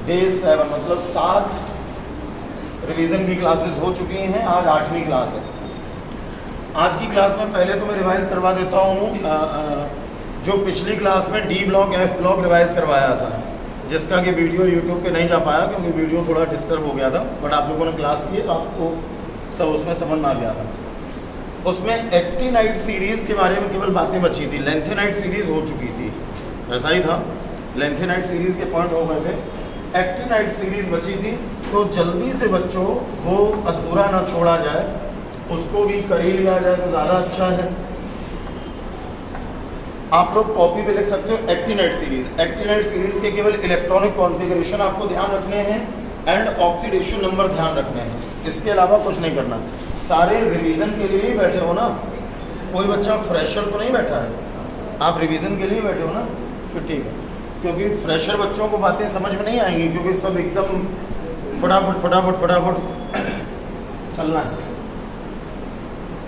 Day 7 मतलब 7 revision की classes हो चुकी हैं। आज 8वीं क्लास है। आज की क्लास में पहले तो मैं रिवाइज करवा देता हूँ जो पिछली क्लास में D block F block revise करवाया था, जिसका कि वीडियो यूट्यूब पे नहीं जा पाया क्योंकि वीडियो थोड़ा डिस्टर्ब हो गया था, बट आप लोगों ने क्लास की तो आपको सब उसमें समझ में आ गया था। उसमें एक्टिनाइट सीरीज़ के बारे में केवल बातें बची थी, लेंथेनाइट सीरीज़ हो चुकी थी, ऐसा ही था। लेंथेनाइट सीरीज़ के पॉइंट हो गए थे, एक्टिनाइट सीरीज़ बची थी। तो जल्दी से बच्चों वो अधूरा ना छोड़ा जाए, उसको भी कर ही लिया जाए तो ज़्यादा अच्छा है। आप लोग कॉपी पे लिख सकते हो एक्टिनाइट सीरीज़। एक्टिनाइट सीरीज़ के केवल इलेक्ट्रॉनिक कॉन्फ़िगरेशन आपको ध्यान रखने हैं एंड ऑक्सीडेशन नंबर ध्यान रखने हैं, इसके अलावा कुछ नहीं करना। सारे रिवीजन के लिए ही बैठे हो ना, कोई बच्चा फ्रेशर तो नहीं बैठा है, आप रिवीजन के लिए बैठे हो ना, फिर ठीक है। क्योंकि फ्रेशर बच्चों को बातें समझ में नहीं आएंगी क्योंकि सब एकदम फटाफट फटाफट फटाफट चलना है।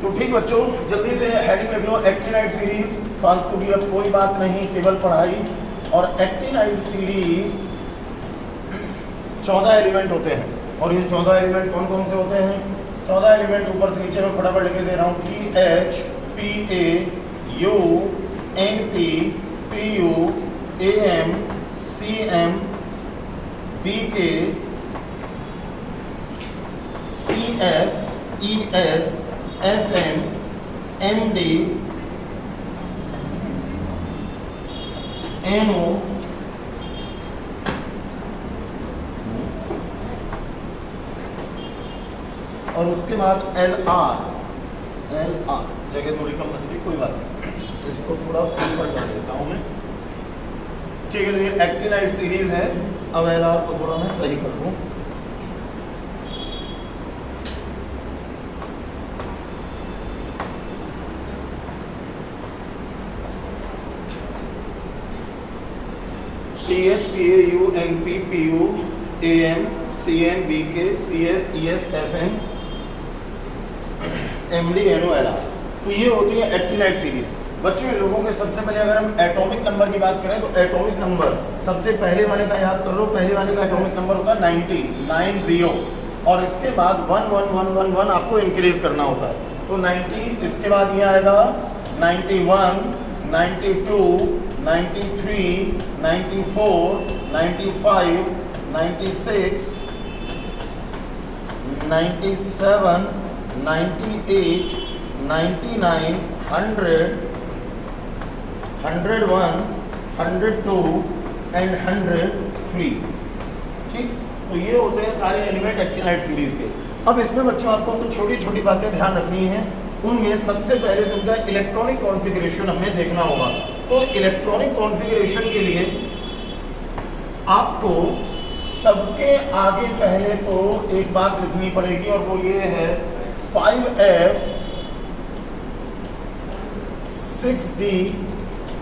तो ठीक बच्चों, जल्दी से हेडिंग लिख लो, एक्टिनाइट सीरीज। फालतू की अब कोई बात नहीं, केवल पढ़ाई। और एक्टिनाइट सीरीज 14 एलिमेंट होते हैं। और ये 14 एलिमेंट कौन कौन से होते हैं? 14 एलिमेंट ऊपर से नीचे में फटाफट लिखे दे रहा हूँ कि H P A U N P P U A M C M B K C F E S F M M D N O और उसके बाद L R जगह थोड़ी कम बच रही, कोई बात नहीं, इसको थोड़ा ऊपर कर देता हूँ मैं। ठीक है, तो ये एक्टिनाइट सीरीज है। अब L R को थोड़ा मैं सही कर दूँ। TH PAU NP PU AM CN BK CF ES FM MD NO LR। तो ये होती है एक्टिनाइट सीरीज। बच्चों, लोगों के सबसे पहले अगर हम एटॉमिक नंबर की बात करें तो एटॉमिक नंबर सबसे पहले वाले का याद कर लो। पहले वाले का एटॉमिक नंबर होता है 90 और इसके बाद 1 आपको इंक्रीज करना होता है। तो 90, इसके बाद ये आएगा 91 92 93 94 95 96 97 98 99 100 101 102 एंड 103। ठीक, तो ये होते हैं सारे एलिमेंट एक्टिनाइट सीरीज के। अब इसमें बच्चों आपको कुछ छोटी छोटी बातें ध्यान रखनी है। उनमें सबसे पहले तो उनका इलेक्ट्रॉनिक कॉन्फ़िगरेशन हमें देखना होगा। तो इलेक्ट्रॉनिक कॉन्फ़िगरेशन के लिए आपको सबके आगे पहले तो एक बात लिखनी पड़ेगी और वो ये है 5F 6D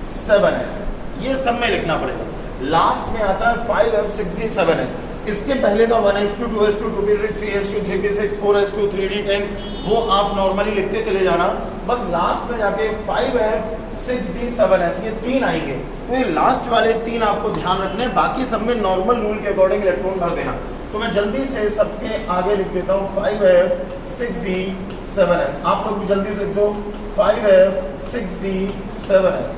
7S। ये सब में लिखना पड़ेगा। लास्ट में आता है 5F 6D 7S। इसके पहले का 1s2 2s2 2p6 3s2 3p6 4s2 3d10 वो आप नॉर्मली लिखते चले जाना। बस लास्ट में जाके 5F 6D 7S ये 3 आएंगे। तो ये लास्ट वाले 3 आपको ध्यान रखने, बाकी सब में नॉर्मल रूल के अकॉर्डिंग इलेक्ट्रॉन भर देना। तो मैं जल्दी से सबके आगे लिख देता हूँ 5F 6D 7S। आप लोग भी जल्दी से लिख दो 5F 6D 7S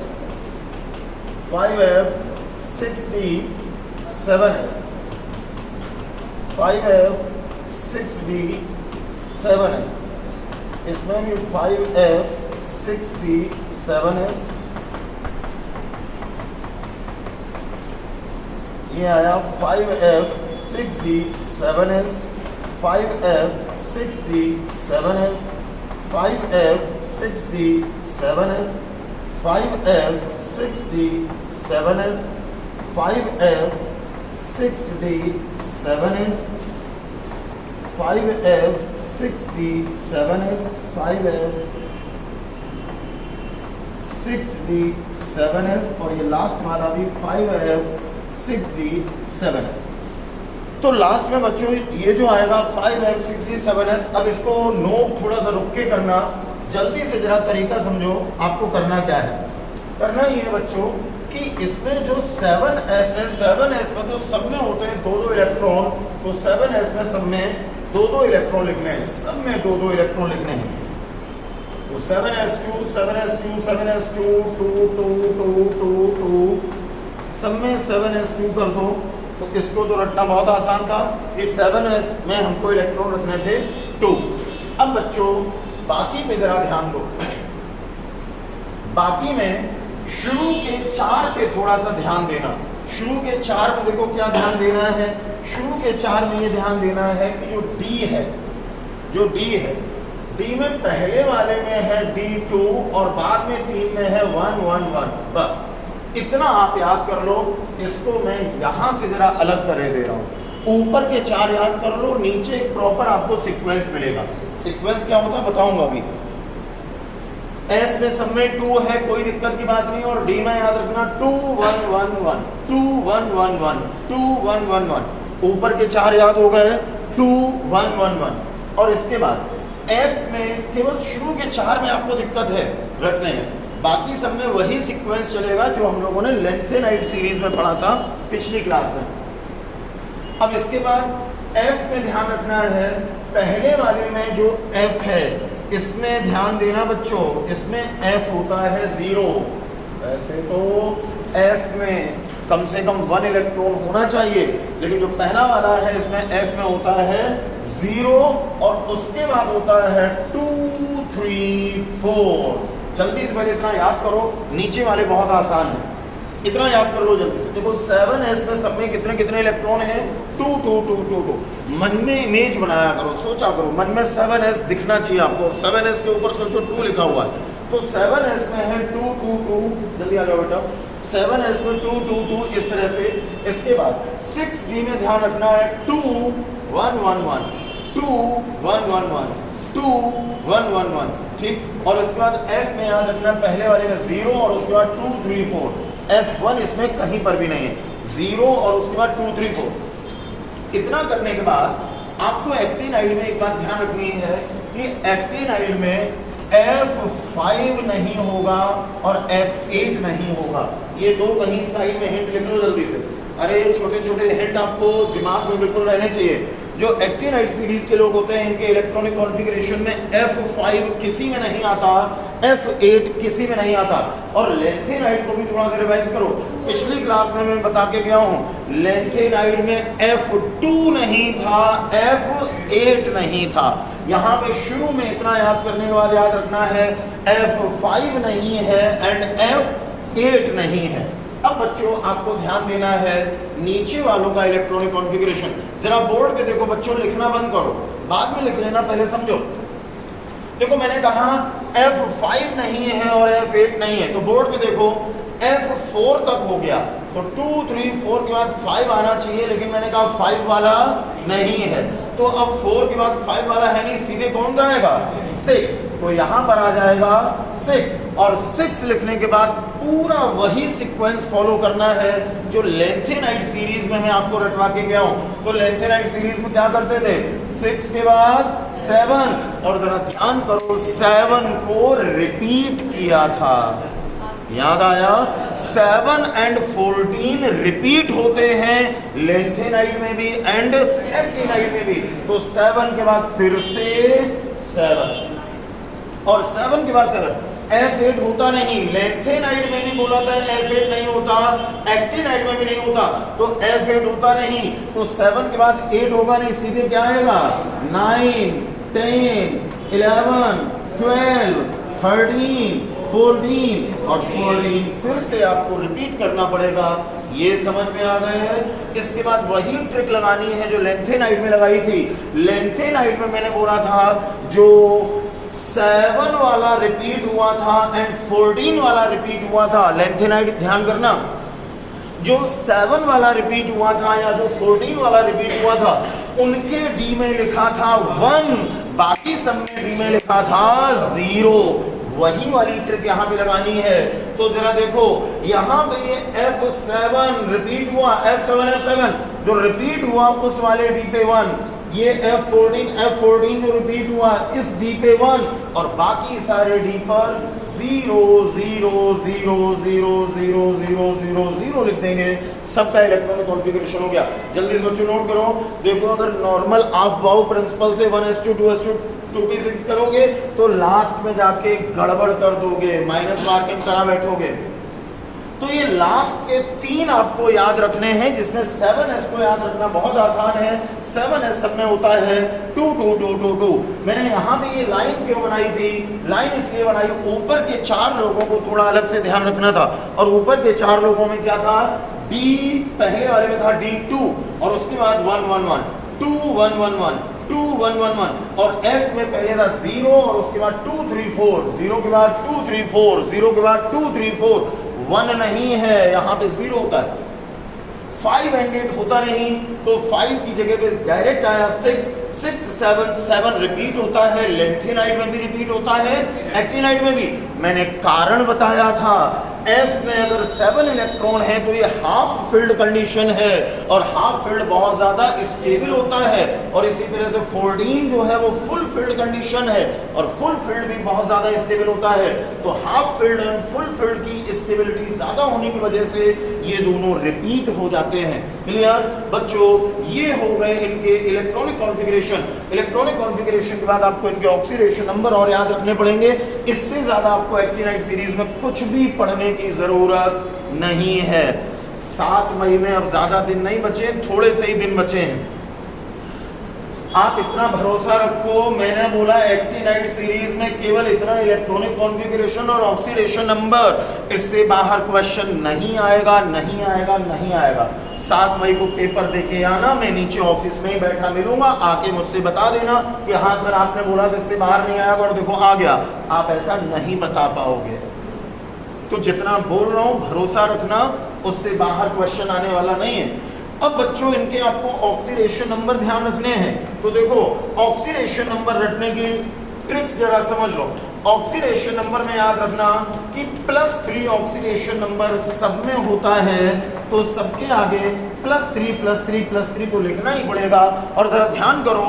5F 6D 7S 5F 6D 7S। इसमें भी 5F 6D 7S। ये आया 5F 6D 7S 5F 6D 7S 5F 6D 7S 5F 6D 7S 5F 6D 7S 5F 6D 7S 5F 6D 7S और ये last वाला भी 5F 6D 7S। तो last में बच्चों ये जो आएगा 5F 6D 7S, अब इसको नोट थोड़ा सा रुक के करना, जल्दी से जरा तरीका समझो। आपको करना क्या है, करना ये है बच्चों कि इसमें जो 7s है, 7s में तो सब में होते हैं 2-2 इलेक्ट्रॉन, तो 7s में सब में 2-2 इलेक्ट्रॉन लिखने हैं, सब में 2-2 इलेक्ट्रॉन लिखने हैं। तो 7s2 7s2 7s2 2 2 2 2 2 सब में 7s2 कर दो, तो इसको तो रटना बहुत आसान था। इस 7s में हमको इलेक्ट्रॉन रखने थे 2। अब बच्चों बाकी पे जरा ध्यान दो, बाकी में शुरू के 4 पे थोड़ा सा ध्यान देना। शुरू के 4 में देखो क्या ध्यान देना है, शुरू के 4 में ये ध्यान देना है कि जो D है, जो D है, D में पहले वाले में है D2 और बाद में 3 में है 1 1 1। बस इतना आप याद कर लो। इसको मैं यहाँ से जरा अलग करे दे रहा हूँ। ऊपर के 4 याद कर लो, नीचे एक प्रॉपर आपको सीक्वेंस मिलेगा। सीक्वेंस क्या होता है बताऊंगा अभी। S में सब में 2 है, कोई दिक्कत की बात नहीं। और D में याद रखना 2 1 1 1 2 1 1 1 2 1 1 1। ऊपर के 4 याद हो गए, 2 1 1 1। और इसके बाद F में केवल शुरू के 4 में आपको दिक्कत है रखने में, बाकी सब में वही सीक्वेंस चलेगा जो हम लोगों ने लेंथेनाइड सीरीज में पढ़ा था पिछली क्लास में। अब इसके बाद F में ध्यान रखना है, पहले वाले में जो F है इसमें ध्यान देना बच्चों, इसमें F होता है 0। वैसे तो F में कम से कम 1 इलेक्ट्रॉन होना चाहिए, लेकिन जो पहला वाला है इसमें F में होता है 0 और उसके बाद होता है 2 3 4। जल्दी से पहले इतना याद करो, नीचे वाले बहुत आसान है, इतना याद कर लो जल्दी से। देखो 7s में सब में कितने कितने इलेक्ट्रॉन हैं, 2 2 2 2 2। मन में इमेज बनाया करो, सोचा करो, मन में 7s दिखना चाहिए आपको। 7s के ऊपर सोचो 2 लिखा हुआ है, तो 7s में है 2 2 2। जल्दी आ जाओ बेटा, 7s में 2 2 2 इस तरह से। इसके बाद 6d में ध्यान रखना है 2 1 1 1 2 1 1 1 2 1 1 1, ठीक। और इसके बाद F में याद रखना पहले वाले में 0 और उसके बाद 2 3 4। F1 इसमें कहीं पर भी नहीं है, 0 और उसके बाद 2 3 4। इतना करने के बाद आपको एक्टिनाइड में एक बात ध्यान रखनी है कि एक्टिनाइड में F5 नहीं होगा और F8 नहीं होगा। ये दो कहीं साइड में हिंट लिख लो जल्दी से। अरे छोटे छोटे हिंट आपको दिमाग में बिल्कुल रहने चाहिए। जो एक्टिनाइड सीरीज के लोग होते हैं इनके इलेक्ट्रॉनिक कॉन्फ़िगरेशन में F5 किसी में नहीं आता, F8 किसी में नहीं आता। और लेंथेनाइड को भी थोड़ा सा रिवाइज करो, पिछली क्लास में मैं बता के गया हूँ, लेंथेनाइड में F2 नहीं था, F8 नहीं था। यहाँ पे शुरू में इतना याद करने के बाद याद रखना है F5 नहीं है एंड F8 नहीं है। अब बच्चों आपको ध्यान देना है नीचे वालों का इलेक्ट्रॉनिक कॉन्फ़िगरेशन। जरा बोर्ड पे देखो बच्चों, लिखना बंद करो, बाद में लिख लेना, पहले समझो। देखो मैंने कहा F5 नहीं है और F8 नहीं है, तो बोर्ड पे देखो F4 तक हो गया, तो 2 3 4 के बाद 5 आना चाहिए, लेकिन मैंने कहा 5 वाला नहीं है, तो अब 4 के बाद 5 वाला है नहीं, सीधे कौन सा आएगा 6, तो यहाँ पर आ जाएगा 6। और 6 लिखने के बाद पूरा वही सीक्वेंस फॉलो करना है जो लेंथेनाइड सीरीज में मैं आपको रटवा के गया हूँ। तो लेंथेनाइड सीरीज में क्या करते थे, 6 के बाद 7, और जरा ध्यान करो 7 को रिपीट किया था, याद आया, 7 एंड 14 रिपीट होते हैं लेंथेनाइड में भी एंड एक्टिनाइड में भी। तो 7 के बाद फिर से 7 और 7 के बाद 7। F8 होता नहीं, लेंथेनाइड में भी बोला था F8 नहीं होता, एक्टिनाइड में भी नहीं होता, तो F8 होता नहीं, तो 7 के बाद 8 होगा नहीं, सीधे क्या आएगा 9 10 11 12 13 14 और 14 फिर से आपको रिपीट करना पड़ेगा। ये समझ में आ गए हैं। इसके बाद वही ट्रिक लगानी है जो लेंथेनाइड में लगाई थी। लेंथेनाइड में मैंने बोला था जो 7 वाला रिपीट हुआ था एंड 14 वाला रिपीट हुआ था, लेंथेनाइड ध्यान करना, जो 7 वाला रिपीट हुआ था या जो 14 वाला रिपीट हुआ था उनके डी में लिखा था 1, बाकी सब में डी में लिखा था 0। वही वाली ट्रिक यहाँ पे लगानी है। तो जरा देखो यहाँ पे ये F7 रिपीट हुआ, F7 जो रिपीट हुआ उस वाले डी पे 1, ये F14 जो रिपीट हुआ इस D पे 1 और बाकी सारे D पर 0 0 0 0 0 0 0 0 लिख देंगे। सबका इलेक्ट्रॉनिक कॉन्फ़िगरेशन हो गया। जल्दी से बच्चों नोट करो। देखो अगर नॉर्मल ऑफ बाउ प्रिंसिपल से 1:2 2:2 2p6 करोगे तो लास्ट में जाके गड़बड़ कर दोगे, माइनस मार्किंग करा बैठोगे। तो ये लास्ट के 3 आपको याद रखने हैं, जिसमें 7s को याद रखना बहुत आसान है। 7s सब में होता है 2 2 2 2 2। मैंने यहाँ पे ये लाइन क्यों बनाई थी? लाइन इसलिए बनाई, ऊपर के 4 लोगों को थोड़ा अलग से ध्यान रखना था। और ऊपर के 4 लोगों में क्या था? D पहले वाले में था D2 और उसके बाद 1 1 1 2 1 1 1 2 1 1 1 और F में पहले था 0 और उसके बाद 2 3 4 0 के बाद 2 3 4 0 के बाद 2 3 4 1 नहीं है, यहाँ पे 0 होता है। 5 एंडेड होता नहीं तो 5 की जगह पे डायरेक्ट आया 6 6 7 7 रिपीट होता है। लेंथेनाइड में भी रिपीट होता है, एक्टिनाइड में भी। मैंने कारण बताया था, F में अगर 7 इलेक्ट्रॉन है तो ये हाफ फिल्ड कंडीशन है और हाफ फिल्ड बहुत ज्यादा स्टेबल होता है। और इसी तरह से 14 जो है वो फुल फिल्ड कंडीशन है और फुल फिल्ड भी बहुत ज्यादा स्टेबल होता है। तो half filled and full field की स्टेबिलिटी ज्यादा होने की वजह से ये दोनों रिपीट हो जाते हैं। क्लियर बच्चों? ये हो गए इनके इलेक्ट्रॉनिक कॉन्फ़िगरेशन। इलेक्ट्रॉनिक कॉन्फ़िगरेशन के बाद आपको इनके ऑक्सीडेशन नंबर और याद रखने पड़ेंगे। इससे ज्यादा आपको एक्टिनाइड सीरीज में कुछ भी पढ़ने की जरूरत नहीं है। 7 मई में अब ज्यादा दिन नहीं बचे, थोड़े से ही दिन बचे हैं। आप इतना भरोसा रखो, मैंने बोला एक्टिनाइड सीरीज में केवल इतना इलेक्ट्रॉनिक कॉन्फ़िगरेशन और ऑक्सीडेशन नंबर, इससे बाहर क्वेश्चन नहीं आएगा, नहीं आएगा, नहीं आएगा। 7 मई को पेपर देके आना, मैं नीचे ऑफिस में ही बैठा मिलूंगा, आके मुझसे बता देना कि हाँ सर आपने बोला था इससे बाहर नहीं आएगा और देखो आ गया। आप ऐसा नहीं बता पाओगे। तो जितना बोल रहा हूं भरोसा रखना, उससे बाहर क्वेश्चन आने वाला नहीं है। अब बच्चों इनके आपको ऑक्सीडेशन नंबर ध्यान रखने हैं। तो देखो ऑक्सीडेशन नंबर रखने की ट्रिक्स जरा समझ लो। ऑक्सीडेशन नंबर में याद रखना कि +3 ऑक्सीडेशन नंबर सब में होता है, तो सबके आगे +3 +3 +3 तो लिखना ही पड़ेगा। और जरा ध्यान करो,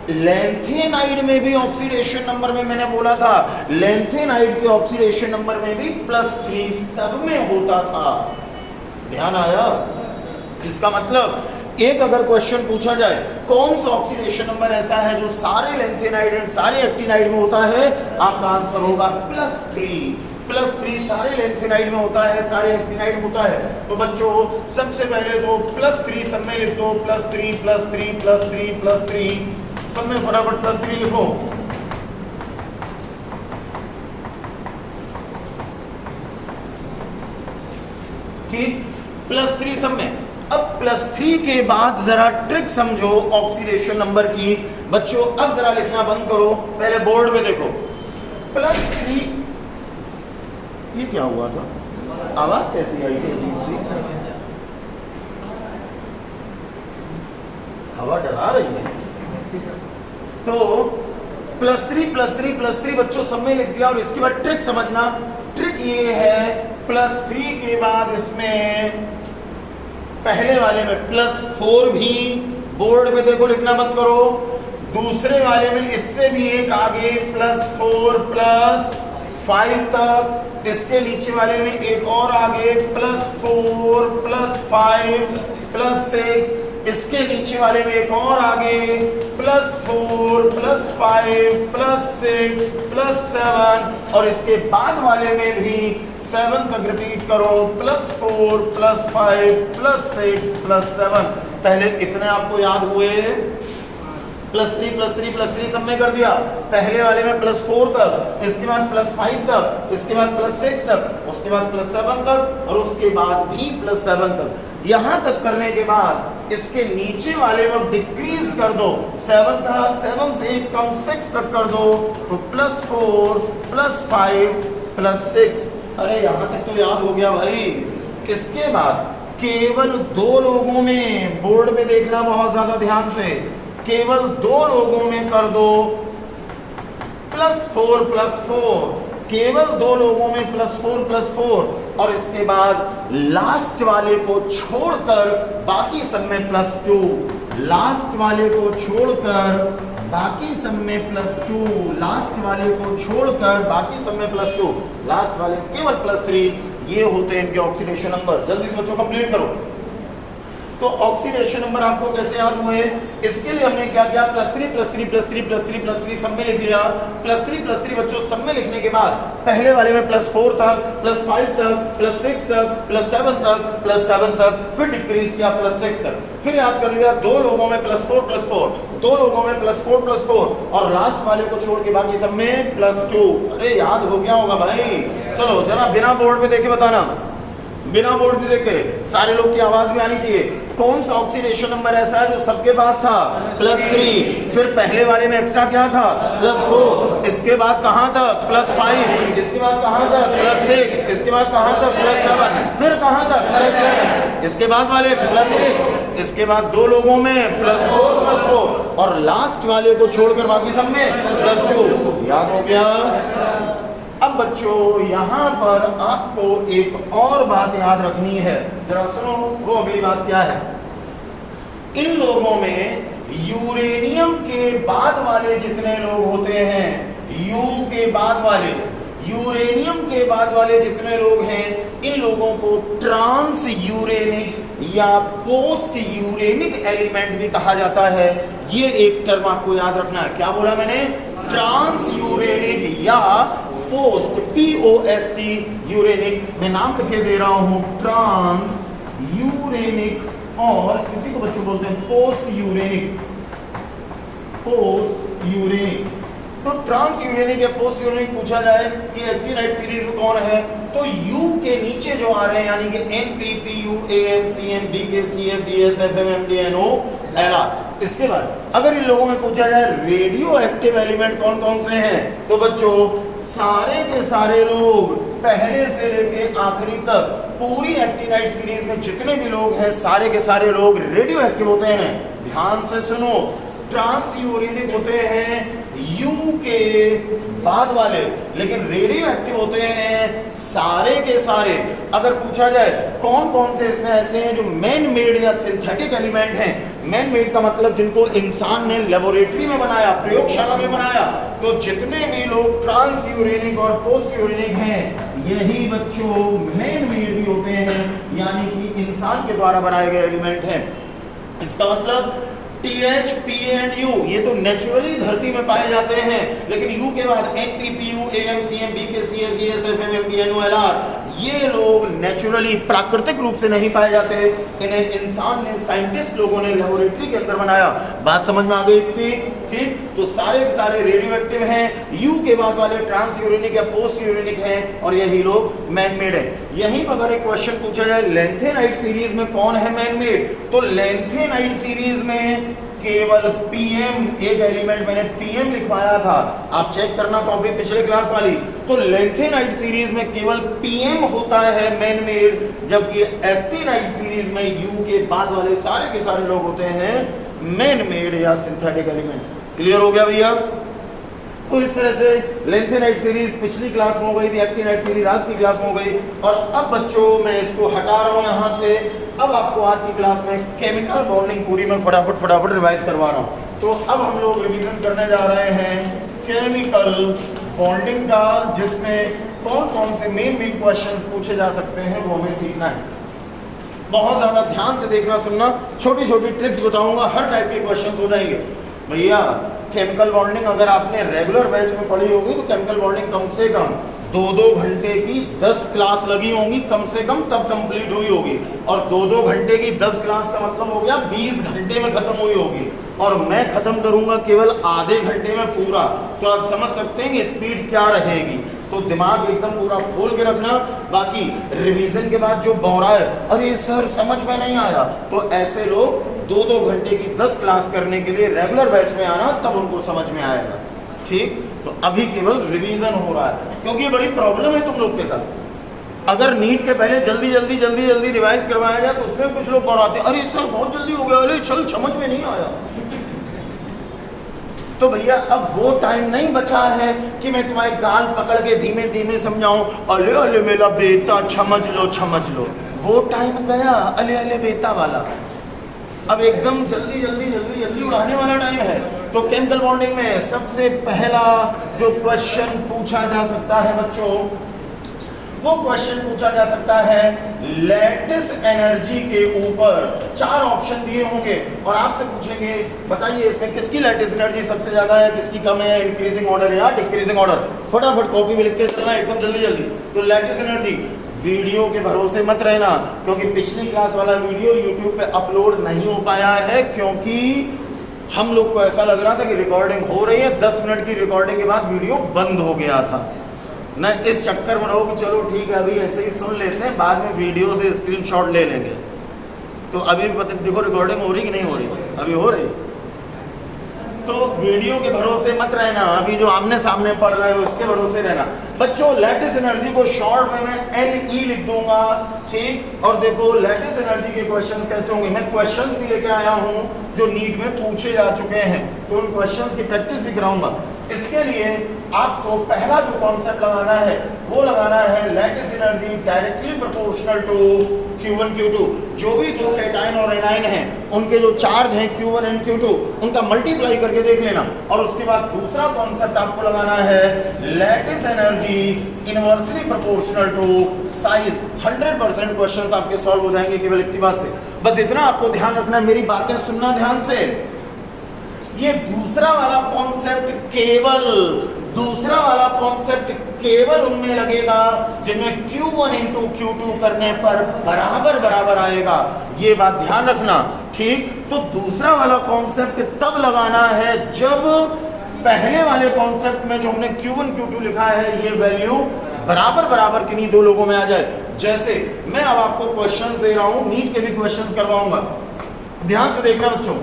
लेंथेनाइड में भी ऑक्सीडेशन नंबर में मैंने बोला था, लेंथेनाइड के ऑक्सीडेशन नंबर में भी +3 सब में होता था। ध्यान आया? इसका मतलब एक अगर क्वेश्चन पूछा जाए कौन सा ऑक्सीडेशन नंबर ऐसा है जो सारे लेंथेनाइड एंड सारे एक्टिनाइड में होता है, आपका आंसर होगा +3। +3 सारे लेंथेनाइड में होता है, सारे एक्टिनाइड में होता है। तो बच्चों सबसे पहले तो +3 सब में लिख दो, +3 +3 +3 +3 सब में फटाफट +3 लिखो। ठीक, +3 सब में। अब +3 के बाद जरा ट्रिक समझो ऑक्सीडेशन नंबर की। बच्चों अब जरा लिखना बंद करो, पहले बोर्ड में देखो। +3 ये क्या हुआ था? आवाज कैसी आई थी? हवा डरा रही है। तो +3 +3 +3 बच्चों सब में लिख दिया। और इसके बाद ट्रिक समझना। ट्रिक ये है, +3 के बाद इसमें पहले वाले में +4 भी, बोर्ड में देखो लिखना मत करो। दूसरे वाले में इससे भी एक आगे +4 +5 तक, इसके नीचे वाले में एक और आगे +4 +5 +6, इसके नीचे वाले में एक और आगे +4 +5 +6 +7 और इसके बाद वाले में भी 7 तक रिपीट करो, +4 +5 +6 +7। पहले इतने आपको याद हुए, +3 +3 +3 सब में कर दिया। पहले वाले में +4 तक, इसके बाद +5 तक, इसके बाद +6 तक, उसके बाद +7 तक और उसके बाद भी +7 तक। यहां तक करने के बाद इसके नीचे वाले में डिक्रीज कर दो। 7 था, 7 से एक कम 6 तक कर दो, तो +4 +5 +6। अरे यहां तक तो याद हो गया भाई। इसके बाद केवल 2 लोगों में, बोर्ड में देखना बहुत ज्यादा ध्यान से, केवल 2 लोगों में कर दो +4 +4, केवल 2 लोगों में +4 +4 और इसके बाद लास्ट वाले को छोड़कर बाकी सब में +2 लास्ट वाले को छोड़कर बाकी सब में +2, लास्ट वाले को छोड़कर बाकी सब में +2, लास्ट वाले में केवल +3, ये होते हैं इनके ऑक्सीडेशन नंबर। जल्दी से बच्चों कंप्लीट करो। तो ऑक्सीडेशन नंबर आपको कैसे याद हुए? इसके लिए हमने क्या किया, +3 +3 +3 +3 +3 सब में लिख लिया। +3 बच्चों सब में लिखने के बाद पहले वाले में +4 तक, +5 तक, +6 तक, +7 तक, +7 तक, फिर डिक्रीज किया +6 तक, फिर याद कर लिया 2 लोगों में +4 2 लोगों में +4 और लास्ट वाले को छोड़ के बाकी सब में +2। अरे याद हो गया होगा भाई। चलो जरा बिना बोर्ड में देखे बताना, बिना बोर्ड पे देखे, सारे लोग की आवाज में आनी चाहिए। कौन सा ऑक्सीडेशन नंबर ऐसा है जो सबके पास था? +3। फिर पहले वाले में एक्स्ट्रा क्या था? +4। इसके बाद कहां तक? +5। इसके बाद कहां तक? +6। इसके बाद कहां तक? +7। फिर कहां तक? +7। इसके बाद वाले +6। इसके बाद 2 लोगों में +4 और लास्ट वाले को छोड़कर बाकी सब में +2। याद हो गया? अब बच्चों यहां पर आपको एक और बात याद रखनी है, जरा सुनो। वो अगली बात क्या है? इन लोगों में यूरेनियम के बाद वाले जितने लोग होते हैं, यू के बाद वाले, यूरेनियम के बाद वाले जितने लोग हैं, इन लोगों को ट्रांस यूरेनिक या पोस्ट यूरेनिक एलिमेंट भी कहा जाता है। ये एक टर्म आपको याद रखना है। क्या बोला मैंने? ट्रांस यूरेनिक या पोस्ट, POST यूरेनिक। मैं नाम लिखे दे रहा हूं, ट्रांस यूरेनिक और किसी को बच्चों बोलते हैं पोस्ट यूरेनिक, पोस्ट यूरेनिक। तो ट्रांस यूरेनिक या पोस्ट यूरेनिक पूछा जाए कि एक्टिनाइट सीरीज में कौन है, तो यू के नीचे जो आ रहे हैं यानी कि NPPU AMCN BKCF DSF MMDNO LR। इसके बाद अगर इन लोगों में पूछा जाए रेडियो एक्टिव एलिमेंट कौन कौन से हैं, तो बच्चों सारे के सारे लोग पहले से लेके आखिरी तक पूरी एक्टिनाइट सीरीज में जितने भी लोग हैं सारे के सारे लोग रेडियो एक्टिव होते हैं। ध्यान से सुनो, ट्रांस यूरेनिक होते हैं यू के बाद वाले, लेकिन रेडियो एक्टिव होते हैं सारे के सारे। अगर पूछा जाए कौन कौन से इसमें ऐसे हैं जो मैन मेड या सिंथेटिक एलिमेंट हैं, मैन मेड का मतलब जिनको इंसान ने लेबोरेटरी में बनाया, प्रयोगशाला में बनाया, तो जितने भी लोग ट्रांस यूरेनिक और पोस्ट यूरेनिक हैं यही बच्चों मैन मेड भी होते हैं, यानी कि इंसान के द्वारा बनाए गए एलिमेंट हैं। इसका मतलब TH, PA and U ये तो नेचुरली धरती में पाए जाते हैं, लेकिन U के बाद NPPU AMCM BKCF DSF MMDNO LR ये लोग नेचुरली प्राकृतिक रूप से नहीं पाए जाते, इन्हें इंसान ने, साइंटिस्ट लोगों ने लेबोरेटरी के अंदर बनाया। बात समझ में आ गई इतनी? ठीक। तो सारे के सारे रेडियो एक्टिव हैं, यू के बाद वाले ट्रांस यूरेनिक या पोस्ट यूरेनिक हैं और यही लोग मैन मेड है। यहीं पर अगर एक क्वेश्चन पूछा जाए लेंथेनाइट सीरीज में कौन है मैन मेड, तो लेंथेनाइट सीरीज में केवल PM, एक एलिमेंट मैंने PM लिखवाया था, आप चेक करना कॉपी पिछले क्लास वाली। तो लेंथेनाइट सीरीज में केवल PM होता है मैन मेड, जबकि एक्टिनाइट सीरीज में U के बाद वाले सारे के सारे लोग होते हैं मैन मेड या सिंथेटिक एलिमेंट। क्लियर हो गया भैया? तो इस तरह से लेंथेनाइट सीरीज पिछली क्लास में हो गई थी, एक्टिनाइट सीरीज आज की क्लास में हो गई। और अब बच्चों मैं इसको हटा रहा हूं यहां से। अब आपको आज की क्लास में केमिकल बॉन्डिंग पूरी मैं फटाफट रिवाइज करवा रहा हूं। तो अब हम लोग रिवीजन करने जा रहे हैं केमिकल बॉन्डिंग का, जिसमें कौन कौन से मेन क्वेश्चंस पूछे जा सकते हैं वो हमें सीखना है। बहुत ज्यादा ध्यान से देखना सुनना, छोटी छोटी ट्रिक्स बताऊंगा, हर टाइप के क्वेश्चंस हो जाएंगे भैया। केमिकल बॉन्डिंग अगर आपने रेगुलर बैच में पढ़ी होगी तो केमिकल बॉन्डिंग कम से कम 2-2 घंटे की 10 क्लास लगी होंगी कम से कम, तब कंप्लीट हुई होगी। और 2-2 घंटे की 10 क्लास का मतलब हो गया 20 घंटे में खत्म हुई होगी, और मैं खत्म करूंगा केवल आधे घंटे में पूरा। तो आप समझ सकते हैं कि स्पीड क्या रहेगी। तो दिमाग एकदम पूरा खोल के रखना। बाकी रिवीजन के बाद जो बौरा है, अरे सर समझ में नहीं आया, तो ऐसे लोग 2-2 घंटे की 10 क्लास करने के लिए रेगुलर बैच में आना, तब उनको समझ में आएगा। ठीक। तो अभी केवल रिवीजन हो रहा है, क्योंकि ये बड़ी प्रॉब्लम है तुम लोग के साथ। अगर नीट के पहले जल्दी जल्दी रिवाइज करवाया जाए तो उसमें कुछ लोग बौराते हैं, अरे सर बहुत जल्दी हो गया, अरे चल समझ में नहीं आया। तो भैया अब वो टाइम नहीं बचा है कि मैं तुम्हारे गाल पकड़ के धीमे धीमे समझाऊं, अले अले मेरा बेटा समझ लो। वो टाइम गया अले अले बेटा वाला। अब एकदम जल्दी जल्दी जल्दी जल्दी उड़ाने वाला टाइम है। तो केमिकल बॉन्डिंग में सबसे पहला जो क्वेश्चन पूछा जा सकता है बच्चों, वो क्वेश्चन पूछा जा सकता है लैटिस एनर्जी के ऊपर। 4 ऑप्शन दिए होंगे और आपसे पूछेंगे बताइए इसमें किसकी लैटिस एनर्जी सबसे ज्यादा है, किसकी कम है, इंक्रीजिंग ऑर्डर या डिक्रीजिंग ऑर्डर। फटाफट कॉपी में लिखते चलना एकदम जल्दी जल्दी। तो लैटिस एनर्जी, वीडियो के भरोसे मत रहना क्योंकि पिछली क्लास वाला वीडियो यूट्यूब पे अपलोड नहीं हो पाया है, क्योंकि हम लोग को ऐसा लग रहा था कि रिकॉर्डिंग हो रही है, 10 मिनट की रिकॉर्डिंग के बाद वीडियो बंद हो गया था ना। इस चक्कर में रहो कि चलो ठीक है अभी ऐसे ही सुन लेते हैं, बाद में वीडियो से स्क्रीनशॉट ले लेंगे। तो अभी पता देखो रिकॉर्डिंग हो रही कि नहीं हो रही, अभी हो रही। तो वीडियो के भरोसे मत रहना, अभी जो आमने सामने पढ़ रहे हो उसके भरोसे रहना। बच्चों लैटिस एनर्जी को शॉर्ट में मैं LE लिख दूंगा, ठीक। और देखो लैटिस एनर्जी के क्वेश्चंस कैसे होंगे, मैं क्वेश्चंस भी लेके आया हूं जो नीट में पूछे जा चुके हैं, तो उन क्वेश्चंस की प्रैक्टिस भी कराऊंगा। इसके लिए आपको पहला जो कॉन्सेप्ट लगाना है वो लगाना है lattice energy directly proportional to Q1 Q2। जो भी दो कैटायन और एनायन हैं उनके जो चार्ज हैं Q1 एंड Q2 उनका मल्टीप्लाई करके देख लेना। और उसके बाद दूसरा कॉन्सेप्ट आपको लगाना है lattice energy inversely proportional to size. 100% questions आपके सॉल्व हो जाएंगे केवल इतनी बात से। बस इतना आपको ध्यान रखना, मेरी बातें सुनना ध्यान से। ये दूसरा वाला कॉन्सेप्ट केवल उनमें लगेगा जिनमें Q1 इंटू Q2 करने पर बराबर बराबर आएगा, ये बात ध्यान रखना, ठीक। तो दूसरा वाला कॉन्सेप्ट तब लगाना है जब पहले वाले कॉन्सेप्ट में जो हमने Q1 Q2 लिखा है ये वैल्यू बराबर बराबर किन्हीं दो लोगों में आ जाए। जैसे मैं अब आपको क्वेश्चंस दे रहा हूं, नीट के भी क्वेश्चंस करवाऊंगा, ध्यान से देखना बच्चों।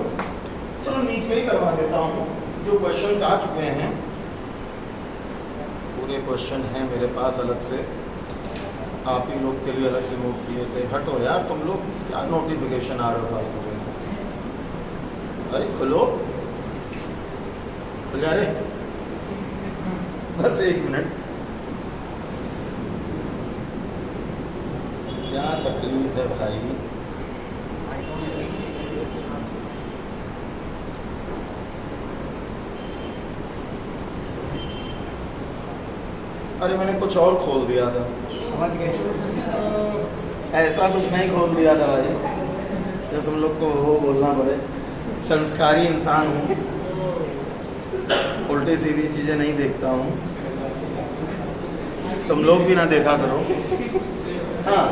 चलो नीट के ही करवा देता हूं, जो क्वेश्चंस आ चुके हैं पूरे क्वेश्चन हैं मेरे पास अलग से, आप ही लोग के लिए अलग से नोट किए थे। हटो यार तुम लोग, क्या नोटिफिकेशन आ रहा था, अरे खुलो खुल जा रे, बस 1 मिनट। क्या तकलीफ है भाई, अरे मैंने कुछ और खोल दिया था, समझ गए? ऐसा कुछ नहीं खोल दिया था भाई जो तुम लोग को वो बोलना पड़े। संस्कारी इंसान हूँ, उल्टी सीधी चीज़ें नहीं देखता हूँ, तुम लोग भी ना देखा करो। हाँ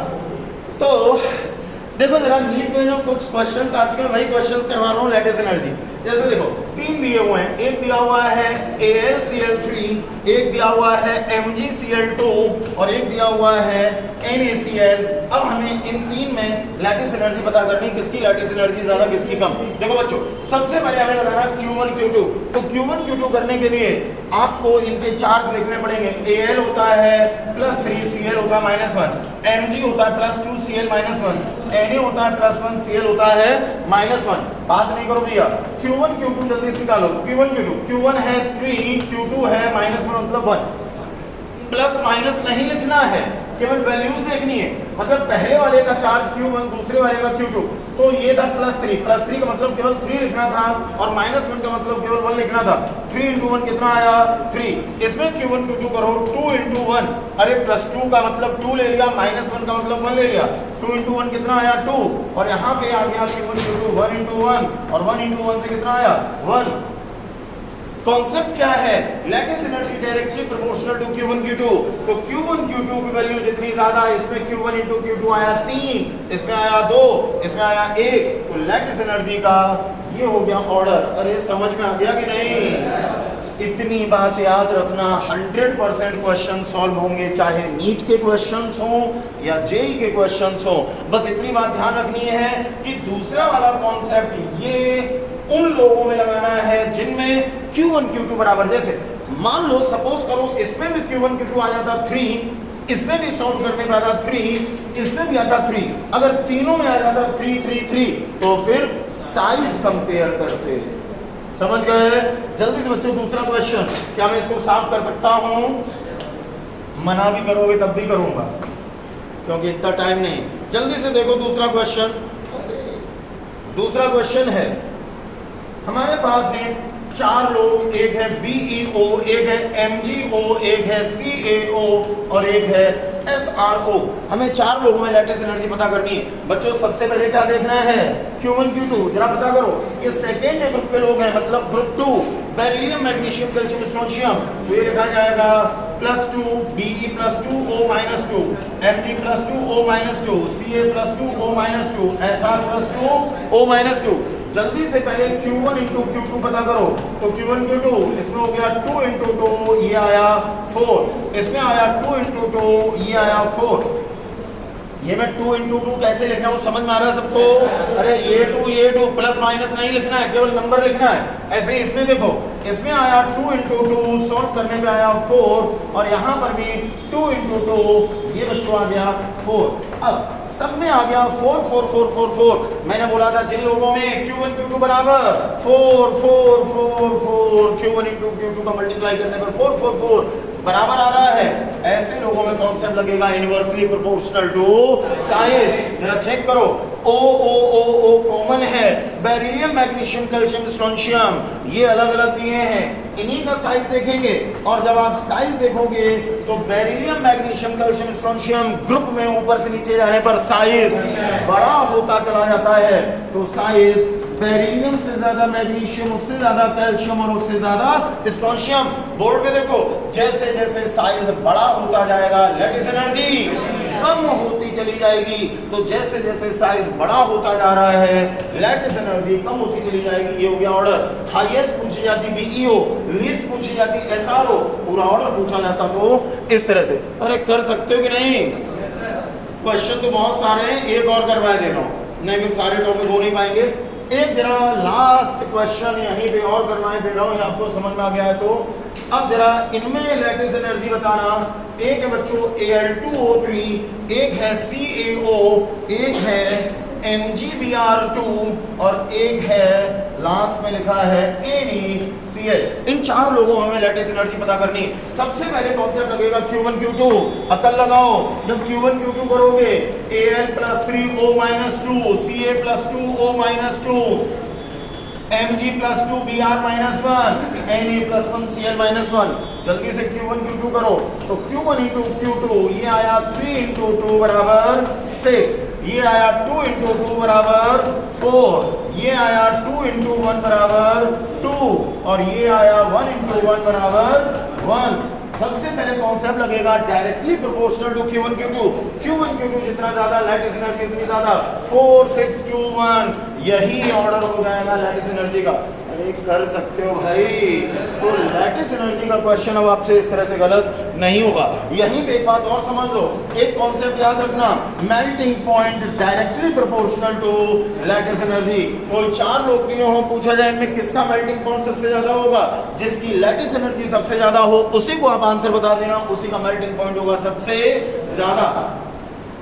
तो देखो जरा नीट में जो कुछ क्वेश्चंस आ चुके हैं वही क्वेश्चंस करवा रहा हूँ लैटिस एनर्जी। जैसे देखो 3 दिए हुए हैं, एक दिया हुआ है AlCl3, एक दिया हुआ है MgCl2 और एक दिया हुआ है NaCl। अब हमें इन 3 में लैटिस एनर्जी पता करनी, किसकी लैटिस एनर्जी ज्यादा किसकी कम। देखो बच्चों सबसे पहले हमें लगाना Q1 Q2। तो Q1 Q2 करने के लिए आपको इनके चार्ज लिखने पड़ेंगे। Al होता है +3, Cl होता है -1, Mg होता है +2, Cl -1, Na होता है +1, Cl होता है -1। बात नहीं करो भैया, Q1 Q2 जल्दी से निकालो। Q1 Q2, Q1 है 3, Q2 है -1 मतलब 1। प्लस माइनस नहीं लिखना है, केवल वैल्यूज देखनी है। मतलब पहले वाले का चार्ज Q1, दूसरे वाले का Q2, तो ये था +3 का मतलब केवल 3 लिखना था और -1 का मतलब केवल 1 लिखना था। 3 × 1 कितना आया 3। इसमें Q1 Q2 करो 2 × 1, अरे +2 का मतलब 2 ले लिया, -1 का मतलब 1 ले लिया, 2 × 1 कितना आया 2। और यहाँ पे आ गया Q1 Q2 1 × 1 और 1 × 1 से कितना आया 1। कॉन्सेप्ट क्या है, lattice energy directly proportional to Q1 Q2। तो Q1 Q2 की वैल्यू जितनी ज्यादा, इसमें Q1 × Q2 आया 3, इसमें आया 2, इसमें आया 1, तो लैटिस एनर्जी का ये हो गया ऑर्डर। अरे समझ में आ गया कि नहीं? इतनी बात याद रखना, 100% क्वेश्चन सॉल्व होंगे, चाहे नीट के क्वेश्चंस हो या जेई के क्वेश्चंस हो। बस इतनी बात ध्यान रखनी है कि दूसरा वाला कॉन्सेप्ट ये उन लोगों में लगाना है जिनमें Q1 Q2 बराबर। जैसे मान लो सपोज करो इसमें भी Q1 Q2 आ जाता 3, इसमें भी सॉल्व करने पे आता 3, इसमें भी आता 3, अगर तीनों में आ जाता 3 3 3, तो फिर साइज कंपेयर करते। समझ गए? जल्दी से बच्चों दूसरा क्वेश्चन, क्या मैं इसको साफ कर सकता हूं? मना भी करोगे तब भी करूंगा क्योंकि इतना टाइम नहीं। जल्दी से देखो दूसरा क्वेश्चन। दूसरा क्वेश्चन है, हमारे पास है 4 लोग, एक है BEO, एक है MGO, एक है CAO और एक है SRO। हमें 4 लोगों में लैटिस एनर्जी पता करनी है। बच्चों सबसे पहले क्या देखना है, Q1 Q2 जरा पता करो। ये सेकेंड ग्रुप के लोग हैं, मतलब group 2, beryllium magnesium calcium strontium, तो ये लिखा जाएगा +2 BE +2 O -2 MG +2 O -2 CA +2 O -2 SR +2 O -2। जल्दी से पहले Q1 × Q2 पता करो, तो Q1 Q2 इसमें हो गया 2 × 2, ये आया 4, इसमें आया 2 × 2, ये आया 4। ये मैं 2 × 2 कैसे लिख रहा हूँ, समझ में आ रहा है सबको? अरे ये 2 प्लस माइनस नहीं लिखना है, केवल नंबर लिखना है। ऐसे ही इसमें देखो, इसमें आया 2 × 2, सॉल्व करने पे आया 4, और यहाँ पर भी 2 × 2, ये बच्चों आ गया 4। अब सब में आ गया 4 4 4 4 4। मैंने बोला था जिन लोगों में Q1 Q2 बराबर 4 4 4 4, Q1 × Q2 का मल्टीप्लाई करने पर 4 4 4 बराबर आ रहा है, ऐसे लोगों में कॉन्सेप्ट लगेगा इनवर्सली प्रोपोर्शनल टू साइज। जरा चेक करो, O O O O common है, बेरिलियम मैग्नीशियम कैल्शियम स्ट्रोंशियम ये अलग अलग दिए हैं, इन्हीं का साइज देखेंगे। और जब आप साइज देखोगे तो beryllium magnesium calcium strontium group में ऊपर से नीचे जाने पर साइज बड़ा होता चला जाता है। तो साइज बेरिलियम से ज्यादा मैग्नीशियम, उससे ज्यादा कैल्शियम और उससे ज्यादा स्ट्रोंशियम। बोर्ड पे देखो, जैसे जैसे साइज बड़ा होता जाएगा लैटिस एनर्जी कम होती चली जाएगी। तो जैसे जैसे साइज बड़ा होता जा रहा है लैटिस एनर्जी कम होती चली जाएगी। ये हो गया ऑर्डर। हाईएस्ट पूछी जाती BEO, लीस्ट पूछी जाती SRO, पूरा ऑर्डर पूछा जाता तो इस तरह से। अरे कर सकते हो कि नहीं? क्वेश्चन तो बहुत सारे हैं, एक और करवाए दे रहा हूँ, नहीं फिर सारे टॉपिक हो नहीं पाएंगे। एक जरा लास्ट क्वेश्चन यहीं पे और करवाए दे रहा हूँ, आपको समझ में आ गया है तो। अब जरा इनमें लैटिस एनर्जी बताना। एक है बच्चों Al2O3, एक है CaO, एक है MgBr2 और एक है लास्ट में लिखा है NeCl। इन 4 लोगों में लैटिस एनर्जी पता करनी। सबसे पहले कॉन्सेप्ट लगेगा Q1 Q2। अकल लगाओ, जब Q1 Q2 करोगे Al +3O -2 Ca +2 O -2 Mg +2 Br -1 Na +1 Cl -1। जल्दी से Q1 Q2 करो, तो Q1 × Q2 ये आया 3 × 2 बराबर 6, ये आया 2 × 2 बराबर 4, ये आया 2 × 1 बराबर 2 और ये आया 1 × 1 बराबर 1। सबसे पहले कॉन्सेप्ट लगेगा directly proportional to Q1 Q2। Q1 Q2 जितना ज्यादा लैटिस एनर्जी उतनी ज्यादा, 4 6 2 1 यही ऑर्डर हो जाएगा लैटिस एनर्जी का। अरे कर सकते हो भाई। तो लैटिस एनर्जी का क्वेश्चन अब आपसे इस तरह से गलत नहीं होगा। यहीं पे एक बात और समझ लो, एक कॉन्सेप्ट याद रखना, melting point directly proportional to lattice energy. कोई 4 लोग दिए हो, पूछा जाए इनमें किसका मेल्टिंग पॉइंट सबसे ज्यादा होगा, जिसकी लैटिस एनर्जी सबसे ज्यादा हो उसी को आप आंसर बता देना, उसी का मेल्टिंग पॉइंट होगा सबसे ज्यादा।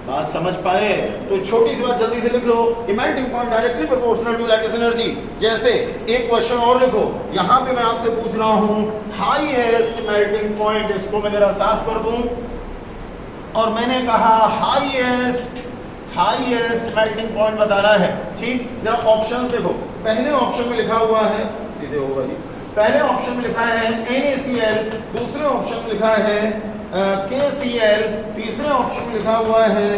बात समझ पाए? तो छोटी सी बात जल्दी से लिख लो कि melting point directly proportional to lattice energy. जैसे एक क्वेश्चन और लिखो, यहां पे मैं आपसे पूछ रहा हूं हाईएस्ट मेल्टिंग पॉइंट, इसको मैं जरा साफ कर दूं, और मैंने कहा हाईएस्ट मेल्टिंग पॉइंट बताना है। ठीक, जरा ऑप्शंस देखो। पहले ऑप्शन में लिखा हुआ है, सीधे होगा जी, पहले ऑप्शन में लिखा है NaCl, दूसरे ऑप्शन में लिखा है KCl, तीसरे ऑप्शन में लिखा हुआ है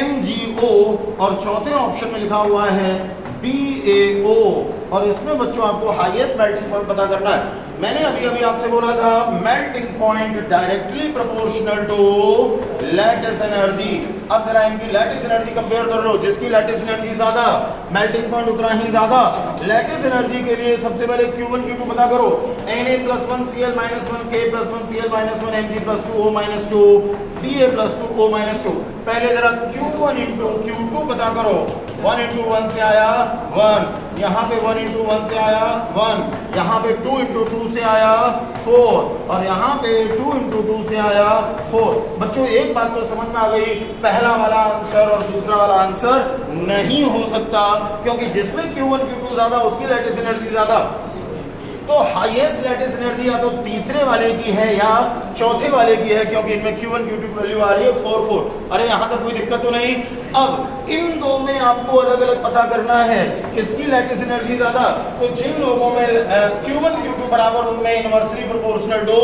MgO और चौथे ऑप्शन में लिखा हुआ है BaO। और इसमें बच्चों आपको हाईएस्ट मेल्टिंग पॉइंट पता करना है। मैंने अभी अभी आपसे बोला था melting point directly proportional to lattice energy. अब जरा इनकी लैटिस एनर्जी कंपेयर कर लो, जिसकी लैटिस एनर्जी ज्यादा मेल्टिंग पॉइंट उतना ही ज्यादा। लैटिस एनर्जी के लिए सबसे पहले Q1 Q2 पता करो, Na +1 Cl -1 K +1 Cl -1 Mg +2 O -2 Ba +2 O -2। पहले जरा Q1 × Q2 पता करो, 1 × 1 से आया 1, यहाँ पे 1 × 1 से आया 1, यहाँ पे 2 × 2 से आया 4 और यहाँ पे 2 × 2 से आया 4। बच्चों एक बात तो समझ में आ गई, पहला वाला आंसर और दूसरा वाला आंसर नहीं हो सकता, क्योंकि जिसमें Q1 Q2 ज्यादा उसकी लैटिस एनर्जी ज्यादा। तो हाईएस्ट लैटिस एनर्जी या तो तीसरे वाले की है या चौथे वाले की है, क्योंकि इनमें Q1 Q2 की वैल्यू आ रही है 4 4। अरे यहाँ तक कोई दिक्कत तो नहीं। अब इन दो में आपको अलग अलग पता करना है किसकी लैटिस एनर्जी ज्यादा। तो जिन लोगों में Q1 Q2 बराबर, उनमें inversely proportional to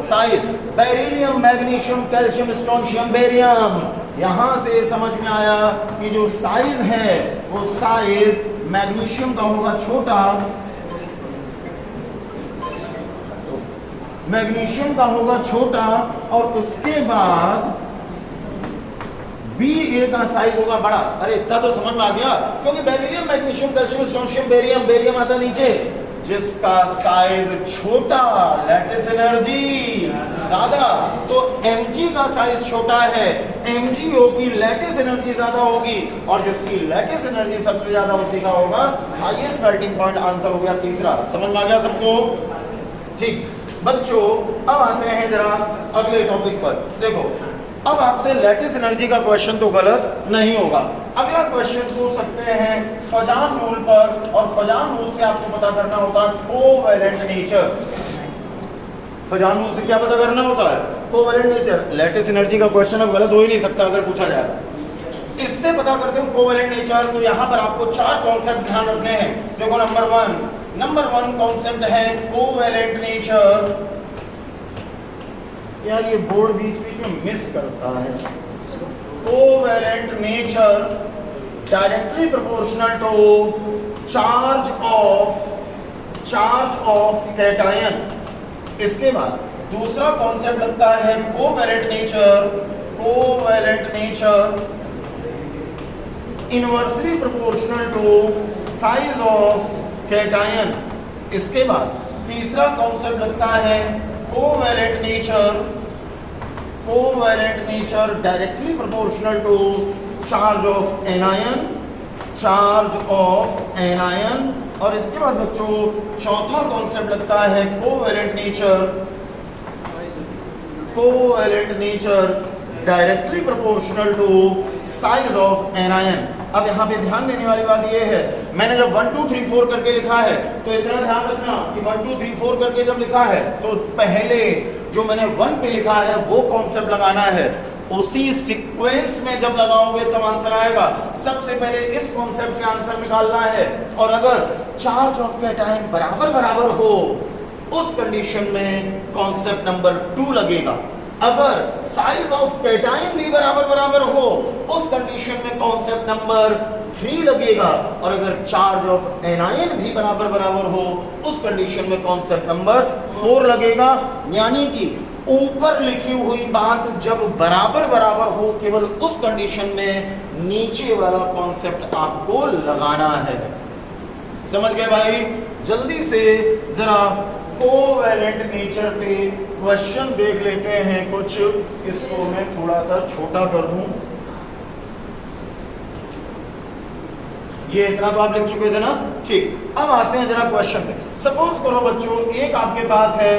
size. Beryllium, magnesium, calcium, strontium, barium. यहां से समझ में आया कि जो साइज है वो साइज मैग्नीशियम का होगा छोटा, मैग्नीशियम का होगा छोटा, और उसके बाद Ba का साइज होगा बड़ा। अरे इतना तो समझ में आ गया, क्योंकि beryllium, magnesium, calcium, strontium, barium, barium आता नीचे। जिसका साइज छोटा लैटिस एनर्जी ज्यादा, तो Mg का साइज छोटा है, MgO की लैटिस एनर्जी ज्यादा होगी, और जिसकी लैटिस एनर्जी सबसे ज्यादा उसी का होगा हाईएस्ट मेल्टिंग पॉइंट। आंसर हो गया तीसरा। समझ में आ गया सबको? ठीक बच्चों, अब आते हैं जरा अगले टॉपिक पर। देखो, अब आपसे लैटिस एनर्जी का क्वेश्चन तो गलत नहीं होगा। अगला क्वेश्चन पूछ सकते हैं फजान रूल पर, और फजान रूल से आपको पता करना होता है कोवैलेंट नेचर। फजान रूल से क्या पता करना होता है? Covalent nature. लैटिस एनर्जी का क्वेश्चन अब गलत हो ही नहीं सकता अगर पूछा जाए। इससे पता करते हैं कोवैलेंट नेचर। तो यहाँ पर आपको 4 कॉन्सेप्ट ध्यान रखने हैं। देखो, नंबर वन कॉन्सेप्ट है कोवैलेंट नेचर। यार ये बोर्ड बीच बीच में मिस करता है। Covalent nature directly proportional to charge of cation. इसके बाद दूसरा कॉन्सेप्ट लगता है covalent nature inversely proportional to size of cation. इसके बाद तीसरा कॉन्सेप्ट लगता है covalent nature directly proportional to charge of anion. और इसके बाद बच्चों चौथा कॉन्सेप्ट लगता है covalent nature directly proportional to size of anion. अब यहाँ पे ध्यान देने वाली बात ये है, मैंने जब 1 2 3 4 करके लिखा है तो इतना ध्यान रखना कि 1 2 3 4 करके जब लिखा है तो पहले जो मैंने 1 पे लिखा है वो कॉन्सेप्ट लगाना है। उसी सीक्वेंस में जब लगाओगे तब आंसर आएगा। सबसे पहले इस कॉन्सेप्ट से आंसर निकालना है, और अगर चार्ज ऑफ कैटायन बराबर हो उस कंडीशन में कॉन्सेप्ट नंबर 2 लगेगा। अगर साइज ऑफ कैटायन भी बराबर हो उस कंडीशन में कॉन्सेप्ट नंबर 3 लगेगा, और अगर चार्ज ऑफ एनायन भी बराबर हो उस कंडीशन में कॉन्सेप्ट नंबर 4 लगेगा। यानी कि ऊपर लिखी हुई बात जब बराबर हो केवल उस कंडीशन में नीचे वाला कॉन्सेप्ट आपको लगाना है। समझ गए भाई? जल्दी से जरा कोवैलेंट नेचर पे क्वेश्चन देख लेते हैं कुछ। इसको मैं थोड़ा सा छोटा कर दूं। ये इतना तो आप लिख चुके थे ना? ठीक, अब आते हैं जरा क्वेश्चन पे। सपोज करो बच्चों, एक आपके पास है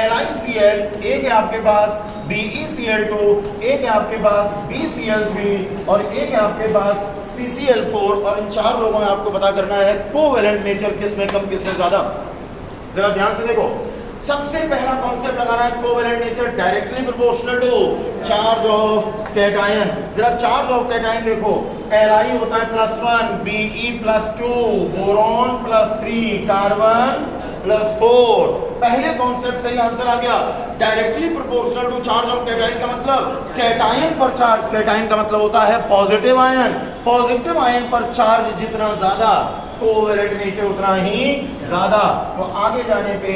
LiCl, एक है आपके पास BeCl2, एक है आपके पास BCl3 और एक है आपके पास CCl4, और इन 4 लोगों में आपको पता करना है कोवैलेंट नेचर किस में कम किस में ज्यादा। जरा ध्यान से देखो, सबसे पहला कॉन्सेप्ट लगाना है covalent nature directly proportional to charge of cation. जरा चार्ज ऑफ कैटायन देखो, Li होता है +1, Be +2, बोरॉन +3, कार्बन +4। पहले कॉन्सेप्ट से ही आंसर आ गया। Directly proportional to charge of cation का मतलब कैटायन पर चार्ज, कैटायन का मतलब होता है पॉजिटिव आयन। पॉजिटिव आयन पर चार्ज जितना ज्यादा कोवैलेंट नेचर उतना ही ज्यादा। तो आगे जाने पे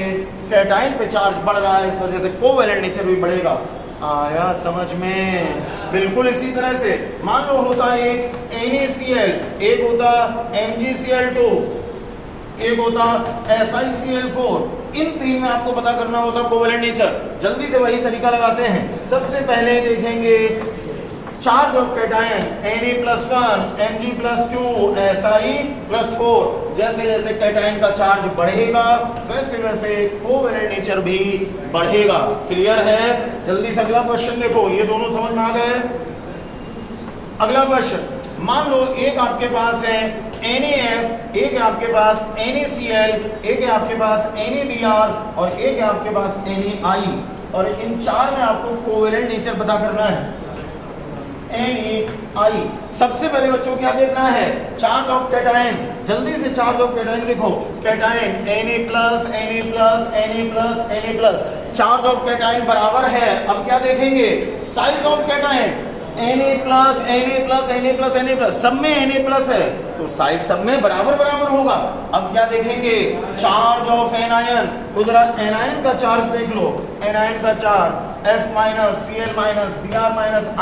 कैटायन पे चार्ज बढ़ रहा है, इस वजह से कोवैलेंट नेचर भी बढ़ेगा। आया समझ में? बिल्कुल इसी तरह से मान लो होता है एक NaCl, एक होता MgCl2, एक होता SiCl4। इन 3 में आपको पता करना होता कोवैलेंट नेचर। जल्दी से वही तरीका लगाते हैं। सबसे पहले देखेंगे charge of cation Na+1, Mg+2, Si+4। जैसे जैसे कैटायन का चार्ज बढ़ेगा वैसे वैसे कोवैलेंट नेचर भी बढ़ेगा। क्लियर है? जल्दी से अगला क्वेश्चन देखो, ये दोनों समझ में आ गए। अगला क्वेश्चन, मान लो एक आपके पास है NaF, एक है आपके पास NaCl, एक है आपके पास NaBr और एक है आपके पास NaI। और इन चार में आपको कोवेलेंट नेचर पता करना है NaI। सबसे पहले बच्चों क्या देखना है? Charge of cation. जल्दी से चार्ज ऑफ कैटायन लिखो। Cation Na+, charge of cation बराबर है। अब क्या देखेंगे? साइज ऑफ कैटायन Na+, सब में Na+ है तो साइज सब में बराबर बराबर होगा। अब क्या देखेंगे? Charge of anion. तो जरा एनायन का चार्ज देख लो। एनायन का charge F-, Cl-, Br-,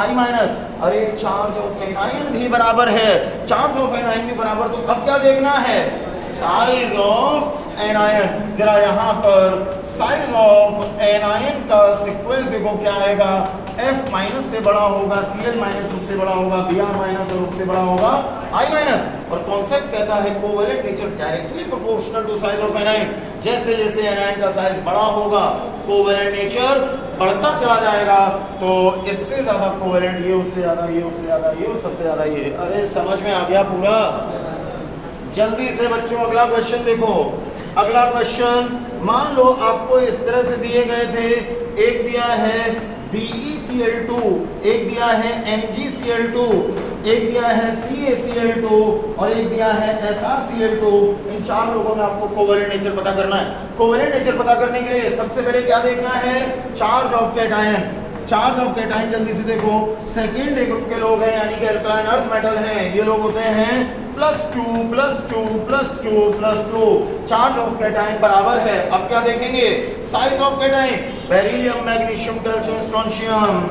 I-। अरे चार्ज ऑफ एनायन भी बराबर है, चार्ज ऑफ एनायन भी बराबर। तो अब क्या देखना है? Size of anion. जरा यहाँ पर साइज ऑफ एनायन का सीक्वेंस देखो क्या आएगा? F- से बड़ा होगा, Cl- उससे बड़ा होगा, Br- और उससे बड़ा होगा I-। और कॉन्सेप्ट कहता है covalent nature directly proportional to size of anion. जैसे जैसे एनायन का साइज बड़ा होगा कोवेलेंट नेचर बढ़ता चला जाएगा। तो इससे ज्यादा कोवेलेंट ये, उससे ज्यादा ये, उससे ज्यादा ये और सबसे ज्यादा ये। अरे समझ में आ गया पूरा? जल्दी से बच्चों अगला क्वेश्चन देखो। अगला क्वेश्चन मान लो आपको इस तरह से दिए गए थे। एक दिया है BeCl2, एक दिया है MgCl2, एक दिया है CaCl2 और एक दिया है SrCl2। इन चार लोगों में आपको कोवेलेंट नेचर पता करना है। कोवेलेंट नेचर पता करने के लिए सबसे पहले क्या देखना है? Charge of cation. Charge of cation जल्दी से देखो। सेकेंड ग्रुप के लोग हैं यानी कि अल्कलाइन अर्थ मेटल हैं, ये लोग होते हैं +2+2+2+2। चार्ज ऑफ कैटायन बराबर है। अब क्या देखेंगे? Size of cation. Beryllium, magnesium, calcium, strontium.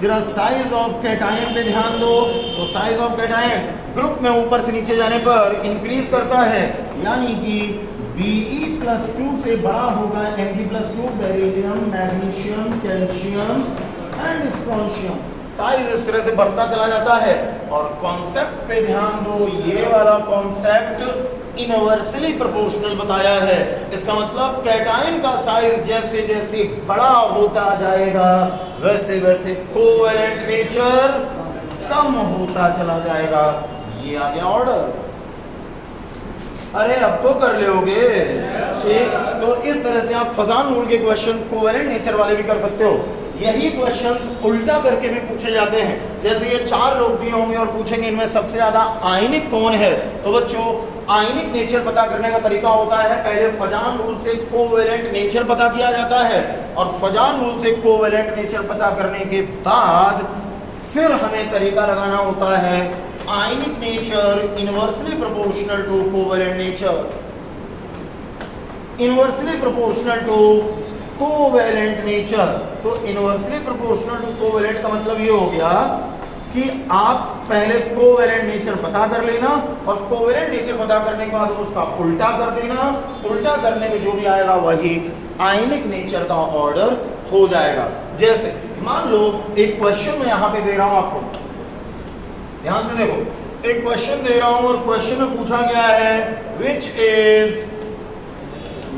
जरा साइज ऑफ कैटायन पे ध्यान दो। तो साइज ऑफ कैटायन ग्रुप में ऊपर से नीचे जाने पर इंक्रीज करता है, यानी कि Be+2 से बड़ा होगा Mg+2, beryllium, magnesium, calcium and strontium. Size इस तरह से बढ़ता चला जाता है। और कॉन्सेप्ट पे ध्यान दो, ये वाला कॉन्सेप्ट इनवर्सली प्रोपोर्शनल बताया है। इसका मतलब कैटायन का साइज जैसे जैसे बड़ा होता जाएगा वैसे वैसे कोवेलेंट नेचर कम होता चला जाएगा। ये आ गया ऑर्डर। अरे अब तो कर लोगे ठीक। तो इस तरह से आप फजान रूल के क्वेश्चन कोवेलेंट नेचर वाले भी कर सकते हो। यही क्वेश्चंस उल्टा करके भी पूछे जाते हैं। जैसे ये चार लोग दिए होंगे और पूछेंगे इनमें सबसे ज्यादा आयनिक कौन है। तो बच्चों आयनिक नेचर पता करने का तरीका होता है, पहले फजान रूल से कोवेलेंट नेचर पता किया जाता है और फजान रूल से कोवेलेंट नेचर पता करने के बाद फिर हमें तरीका लगाना होता है ionic nature inversely proportional to covalent nature. Inversely proportional to covalent nature. तो इनवर्सली प्रोपोर्शनल टू कोवेलेंट का मतलब ये हो गया कि आप पहले कोवेलेंट नेचर पता कर लेना और कोवेलेंट नेचर पता करने के बाद उसका उल्टा कर देना। उल्टा करने में जो भी आएगा वही आयनिक नेचर का ऑर्डर हो जाएगा। जैसे मान लो एक क्वेश्चन मैं यहां पे दे रहा हूं आपको, ध्यान से देखो। एक क्वेश्चन दे रहा हूं और क्वेश्चन में पूछा गया है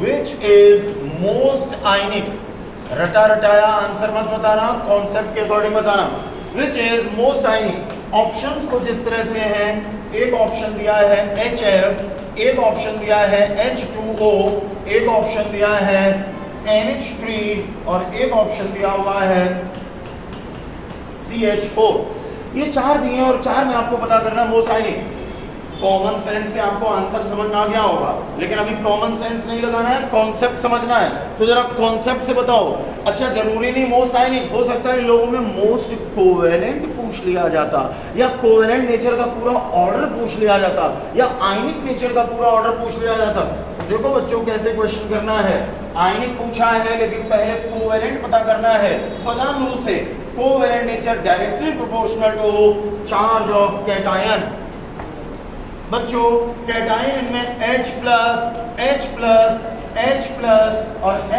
which is most आयनिक। रटा रटाया आंसर मत बताना, कॉन्सेप्ट के अकॉर्डिंग बताना। which is most ionic. Options को जिस तरह से हैं, एक ऑप्शन दिया है HF, एक ऑप्शन दिया है H2O, एक ऑप्शन दिया है NH3 और एक ऑप्शन दिया हुआ है CH4। ये चार दिए और चार में आपको पता करना मोस्ट आयनिक। कॉमन सेंस से आपको आंसर समझ में आ गया होगा, लेकिन अभी कॉमन सेंस नहीं लगाना है, कॉन्सेप्ट समझना है। तो जरा कॉन्सेप्ट से बताओ। अच्छा जरूरी नहीं मोस्ट आयनिक, हो सकता है इन लोगों में मोस्ट कोवेलेंट पूछ लिया जाता या कोवेलेंट नेचर का पूरा ऑर्डर पूछ लिया जाता या आयनिक नेचर का पूरा ऑर्डर पूछ लिया जाता। देखो बच्चों कैसे क्वेश्चन करना है। आयनिक पूछा है लेकिन पहले कोवेलेंट पता करना है फजान रूल से। Covalent nature directly proportional to charge of cation. बच्चों कैटायन इनमें H+, और H+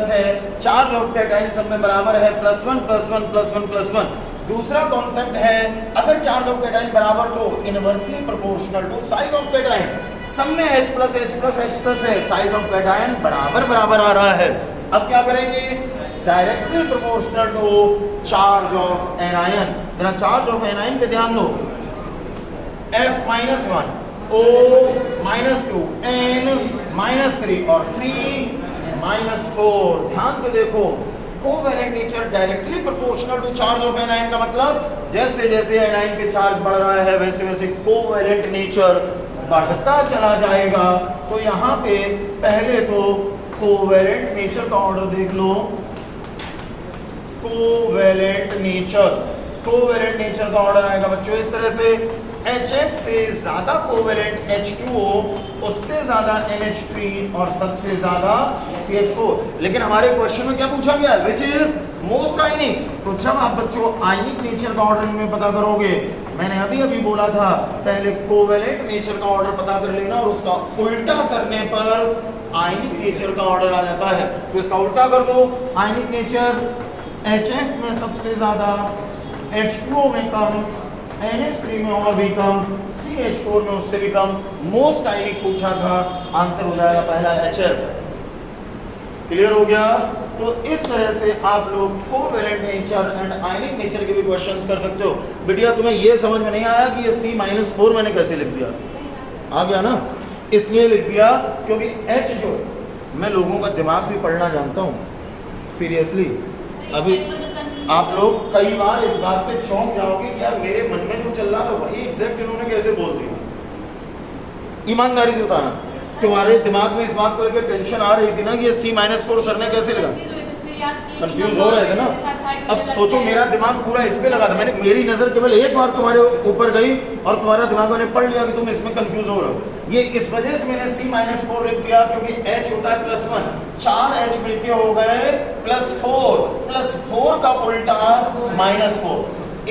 है। चार्ज ऑफ कैटायन सब में बराबर है +1+1+1+1। दूसरा कॉन्सेप्ट है अगर चार्ज ऑफ कैटायन बराबर तो inversely proportional to size of cation. सब में H+H+H+ है, साइज ऑफ कैटायन बराबर बराबर आ रहा है। अब क्या करेंगे? Directly proportional to charge of anion. जरा चार्ज ऑफ एनायन पे ध्यान दो। F -1, O -2, N -3 और C -4। ध्यान से देखो, covalent nature directly proportional to charge of anion का मतलब जैसे जैसे एनायन के चार्ज बढ़ रहा है वैसे वैसे कोवेलेंट नेचर बढ़ता चला जाएगा। तो यहाँ पे पहले तो कोवेलेंट नेचर का ऑर्डर देख लो। कोवेलेंट नेचर का ऑर्डर आएगा बच्चों इस तरह से, HF से ज्यादा कोवेलेंट H2O, उससे ज्यादा NH3 और सबसे ज्यादा CH4। लेकिन हमारे क्वेश्चन में क्या पूछा गया, विच इज मोस्ट आयनिक। तो जब आप बच्चों आयनिक नेचर का ऑर्डर में पता करोगे, मैंने अभी बोला था पहले कोवेलेंट नेचर का ऑर्डर पता कर लेना और उसका उल्टा करने पर आयनिक नेचर का ऑर्डर आ जाता है। तो इसका उल्टा कर दो, आयनिक नेचर HF में सबसे ज्यादा, H2O में कम, NH3 में और भी कम, CH4 में उससे भी कम। मोस्ट आयनिक पूछा था, आंसर हो जाएगा पहला HF। क्लियर हो गया। तो इस तरह से आप लोग covalent nature and ionic nature के भी क्वेश्चंस कर सकते हो। बिटिया तुम्हें ये समझ में नहीं आया कि ये C-4 मैंने कैसे लिख दिया, आ गया ना, इसलिए लिख दिया क्योंकि H जो, मैं लोगों का दिमाग भी पढ़ना जानता हूँ सीरियसली। अभी आप लोग कई बार इस बात पे चौंक जाओगे कि यार मेरे मन में जो चल रहा था वही एग्जैक्ट इन्होंने कैसे बोल दिया। ईमानदारी से बताना, तुम्हारे दिमाग में इस बात को लेकर टेंशन आ रही थी ना कि ये C-4 सर ने कैसे लगा, कंफ्यूज हो रहे थे ना। अब सोचो मेरा दिमाग पूरा इस पे लगा था, मैंने मेरी नजर केवल एक बार तुम्हारे ऊपर गई और तुम्हारा दिमाग मैंने पढ़ लिया कि तुम इसमें कंफ्यूज हो रहे हो। ये इस वजह से मैंने C-4 लिख दिया क्योंकि H होता है +1, 4 H मिलके हो गए +4 का उल्टा -4,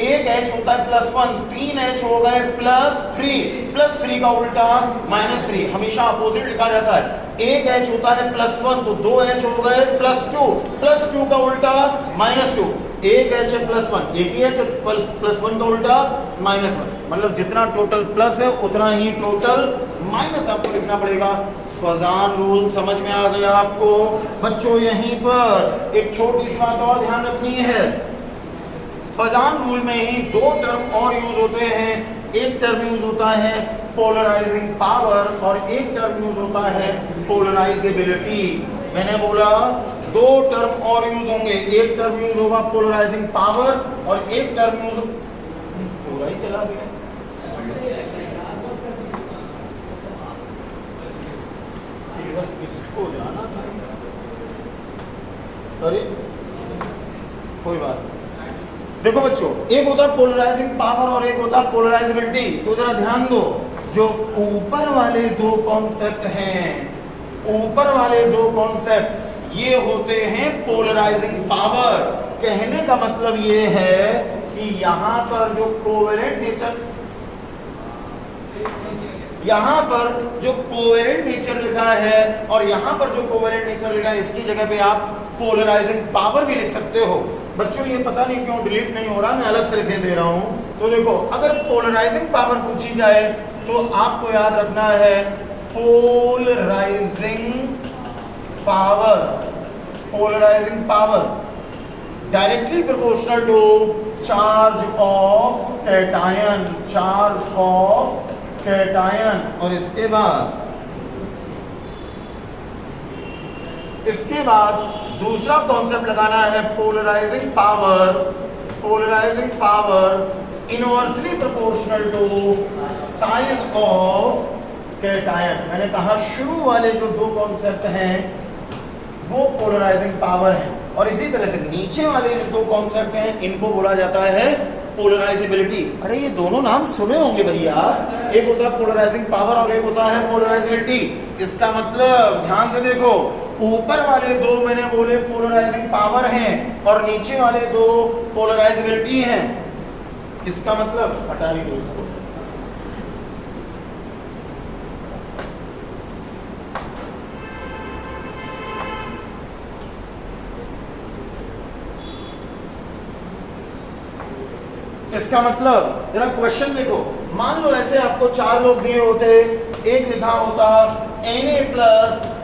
एक H होता है +1, 3 H हो गए +3 का उल्टा -3, हमेशा अपोजिट लिखा जाता है। एक H होता है +1 तो 2 H हो गए +2 का उल्टा -2, एक H है +1, एक ही H +1 का उल्टा -1, मतलब जितना टोटल प्लस है उतना ही टोटल माइनस आपको लिखना पड़ेगा। फजान रूल समझ में आ गया आपको बच्चों। यहीं पर एक छोटी सी बात और ध्यान रखनी है, फजान रूल में ही 2 टर्म और यूज होते हैं। एक टर्म यूज होता है पोलराइजिंग पावर और एक टर्म यूज होता है पोलराइजेबिलिटी। मैंने बोला 2 टर्म और यूज होंगे, एक टर्म यूज होगा पोलराइजिंग पावर और एक टर्म यूज, पूरा ही चला गया, इसको जाना था, अरे कोई बात। देखो बच्चों, एक होता है पोलराइजिंग पावर और एक होता है पोलराइजेबिलिटी। तो जरा ध्यान दो, जो ऊपर वाले 2 कॉन्सेप्ट हैं, ऊपर वाले 2 कॉन्सेप्ट ये होते हैं पोलराइजिंग पावर। कहने का मतलब ये है कि यहां पर जो कोवेलेंट नेचर, यहां पर जो कोवेलेंट नेचर लिखा है और यहां पर जो कोवेलेंट नेचर लिखा है, इसकी जगह पे आप पोलराइजिंग पावर भी लिख सकते हो। बच्चों ये पता नहीं क्यों डिलीट नहीं हो रहा, मैं अलग से लिख दे रहा हूं। तो देखो, अगर पोलराइजिंग पावर पूछी जाए तो आपको याद रखना है polarizing power directly proportional to charge of cation. और इसके बाद दूसरा कॉन्सेप्ट लगाना है polarizing power inversely proportional to size of cation. मैंने कहा शुरू वाले जो 2 कॉन्सेप्ट हैं वो पोलराइजिंग पावर हैं, और इसी तरह से नीचे वाले जो 2 कॉन्सेप्ट हैं इनको बोला जाता है पोलराइजेबिलिटी। अरे ये दोनों नाम सुने होंगे भैया, एक होता है पोलराइजिंग पावर और एक होता है पोलराइजेबिलिटी। इसका मतलब ध्यान से देखो, ऊपर वाले 2 मैंने बोले पोलराइजिंग पावर हैं और नीचे वाले 2 पोलराइजेबिलिटी हैं। इसका मतलब हटा ही दो इसको, इसका मतलब जरा क्वेश्चन देखो, मान लो ऐसे आपको 4 लोग दिए होते, एक लिखा होता Na+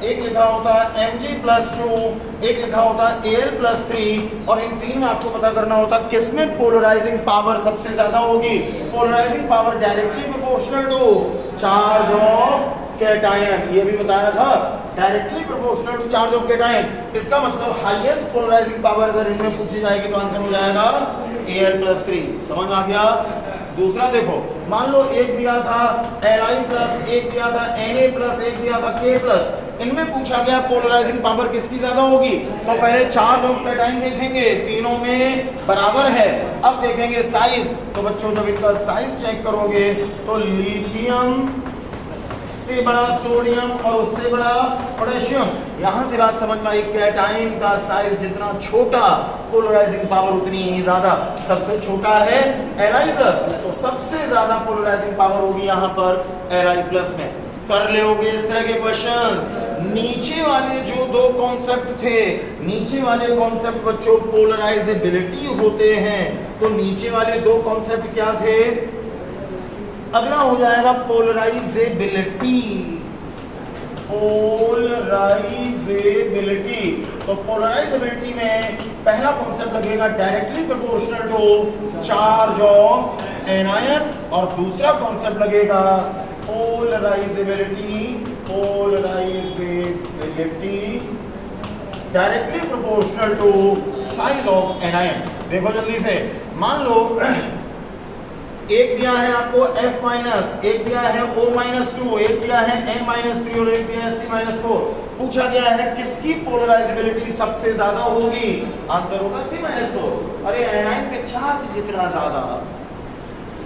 एक लिखा होता है Mg+2, एक लिखा होता है Al+3, और इन तीन में आपको पता करना होता है किसमें पोलराइजिंग पावर सबसे ज्यादा होगी। Polarizing power directly proportional to charge of cation, ये भी बताया था, directly proportional to charge of cation. इसका मतलब हाईएस्ट पोलराइजिंग पावर अगर इनमें पूछी जाएगी तो आंसर हो जाएगा Al+3। समझ आ गया। दूसरा देखो, मान लो एक दिया था Li+, एक दिया था Na+, एक दिया था K+, इनमें पूछा गया पोलराइजिंग पावर किसकी ज्यादा होगी। तो पहले चार्ज ऑफ कैटायन देखेंगे, तीनों में बराबर है। अब देखेंगे साइज, तो बच्चों जब इनका साइज चेक करोगे तो लिथियम से बड़ा सोडियम और उससे बड़ा पोटेशियम। यहां से बात समझ में आई, कैटायन का साइज जितना छोटा पोलराइजिंग पावर उतनी ही ज्यादा। सबसे छोटा है Li+, तो सबसे ज्यादा पोलराइजिंग पावर होगी यहां पर Li+ में। कर लेोगे इस तरह के क्वेश्चंस। नीचे वाले जो दो कॉन्सेप्ट थे, नीचे वाले कॉन्सेप्ट बच्चों पोलराइजेबिलिटी होते हैं, तो नीचे वाले दो कॉन्सेप्ट क्या थे। अगला हो जाएगा पोलराइजेबिलिटी। पोलराइजेबिलिटी, तो पोलराइजेबिलिटी में पहला कॉन्सेप्ट लगेगा directly proportional to charge of anion, और दूसरा कॉन्सेप्ट लगेगा polarizability directly proportional to size of anion. देखो जल्दी से, मान लो एक दिया है आपको F-, एक दिया है O-2, एक दिया है N-3 और एक दिया है C-4। पूछा गया है किसकी पोलराइजेबिलिटी सबसे ज्यादा होगी। आंसर होगा C-4। अरे एनायन पे चार्ज जितना ज्यादा,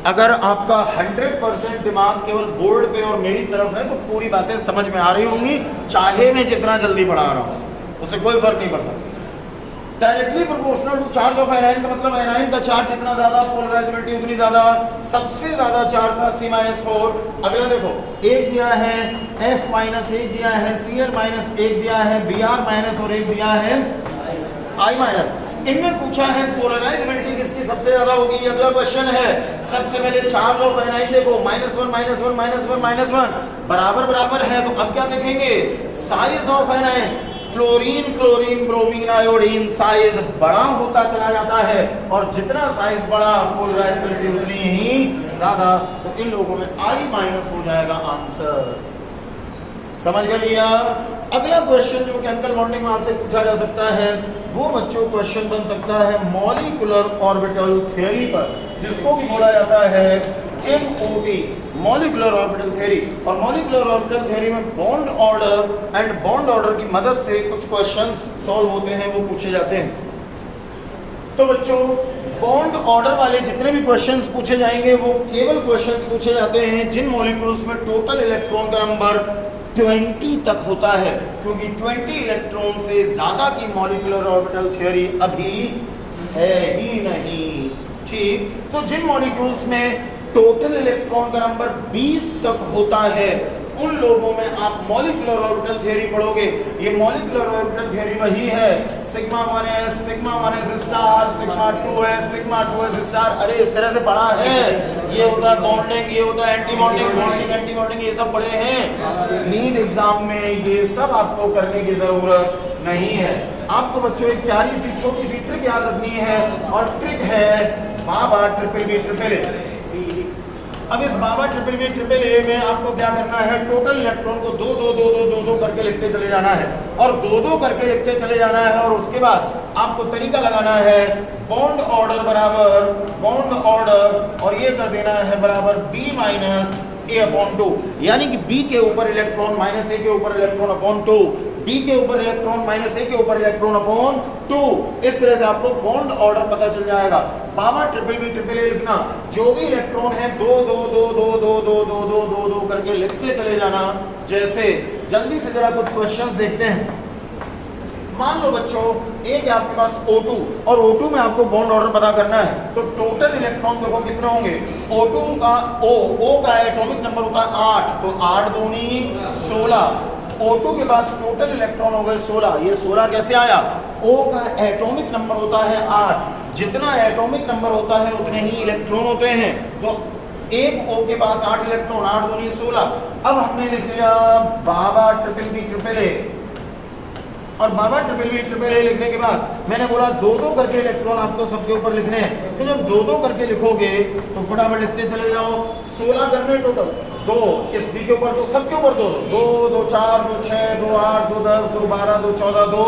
अगर आपका 100% दिमाग केवल बोर्ड पे और मेरी तरफ है तो पूरी बातें समझ में आ रही होंगी, चाहे मैं जितना जल्दी पढ़ा रहा हूं, उससे कोई फर्क नहीं पड़ता। Directly proportional to charge of anion का मतलब एनायन का चार्ज जितना ज्यादा पोलराइजेबिलिटी उतनी ज्यादा। सबसे ज्यादा चार्ज था C-4। अगला देखो, एक दिया है F-, एक दिया है Cl-, एक दिया है Br- और एक दिया है I-। इनमें पूछा है पोलराइजेबिलिटी किसकी सबसे ज्यादा होगी। अगला क्वेश्चन है, सबसे पहले चार्ज ऑफ एनायन देखो, -1 बराबर बराबर है, तो अब क्या देखेंगे, size of anion. Fluorine, chlorine, bromine, iodine, size बड़ा होता चला जाता है, और जितना साइज बड़ा पोलराइजेबिलिटी उतनी ही ज्यादा। तो इन लोगों में I- हो जाएगा आंसर। समझ गए भैया। अगला क्वेश्चन जो केमिकल बॉन्डिंग में आपसे पूछा जा सकता है, वो बच्चों क्वेश्चन बन सकता है मॉलिक्यूलर ऑर्बिटल थ्योरी पर, जिसको कि बोला जाता है MOT, मॉलिक्यूलर ऑर्बिटल थ्योरी। और मॉलिक्यूलर ऑर्बिटल थ्योरी में bond order and bond order की मदद से कुछ क्वेश्चंस सॉल्व होते हैं, वो पूछे जाते हैं। तो बच्चों बॉन्ड ऑर्डर वाले जितने भी क्वेश्चंस पूछे जाएंगे वो केवल क्वेश्चंस पूछे जाते हैं जिन मॉलिक्यूल्स में टोटल इलेक्ट्रॉन का नंबर 20 तक होता है, क्योंकि 20 इलेक्ट्रॉन से ज्यादा की मॉलिक्यूलर ऑर्बिटल थ्योरी अभी है ही नहीं। ठीक, तो जिन मॉलिक्यूल्स में टोटल इलेक्ट्रॉन का नंबर 20 तक होता है उन लोगों में आप मॉलिक्यूलर ऑर्बिटल थ्योरी पढ़ोगे। ये मॉलिक्यूलर ऑर्बिटल थ्योरी वही है, σ1s, σ1s star, σ2s, σ2s star. अरे इस तरह से पढ़ा है, ये होता है बॉन्डिंग, ये होता है anti bonding, bonding anti bonding, ये सब पढ़े हैं। नीट एग्जाम में ये सब आपको करने की जरूरत नहीं है। आपको बच्चों एक प्यारी सी छोटी सी ट्रिक याद रखनी है, और ट्रिक है बाबा BBB। अब इस बाबा BBB में आपको क्या करना है, टोटल इलेक्ट्रॉन को दो दो दो दो दो दो करके लिखते चले जाना है, और दो दो करके लिखते चले जाना है। और उसके बाद आपको तरीका लगाना है बॉन्ड ऑर्डर बराबर बॉन्ड ऑर्डर, और ये कर देना है बराबर B-A/2, यानी कि B के ऊपर इलेक्ट्रॉन -A के ऊपर इलेक्ट्रॉन अपॉन 2, B के ऊपर इलेक्ट्रॉन -A के ऊपर इलेक्ट्रॉन अपॉन 2। इस तरह से आपको बॉन्ड ऑर्डर पता चल जाएगा। बाबा BBB लिखना, जो भी इलेक्ट्रॉन है दो दो दो दो दो दो दो दो दो दो करके लिखते चले जाना। जैसे जल्दी से जरा कुछ क्वेश्चंस देखते हैं। मान लो बच्चों एक है आपके पास O2, और O2 में आपको बॉन्ड ऑर्डर पता करना है, तो टोटल इलेक्ट्रॉन देखो कितने होंगे। O2 का O का एटॉमिक नंबर होता है 8, तो 8 दूनी 16। O2 के पास टोटल इलेक्ट्रॉन हो गए 16। ये 16 कैसे आया, O का एटॉमिक नंबर होता है 8, जितना एटॉमिक नंबर होता है उतने ही इलेक्ट्रॉन होते हैं। तो एक O के पास 8 इलेक्ट्रॉन, 8 दूनी 16। अब हमने लिख लिया बाबा ट्रिपल बी ट्रिपल ए, और बाबा ट्रिपल बी ट्रिपल ए लिखने के बाद मैंने बोला दो दो करके इलेक्ट्रॉन आपको सबके ऊपर लिखने हैं। तो जब दो दो करके लिखोगे तो फटाफट लिखते चले जाओ। 16 करने टोटल, दो इस बी के ऊपर, तो सबके ऊपर दो दो, 2 4 2 6 2 8 2 10 2 12 2 14 2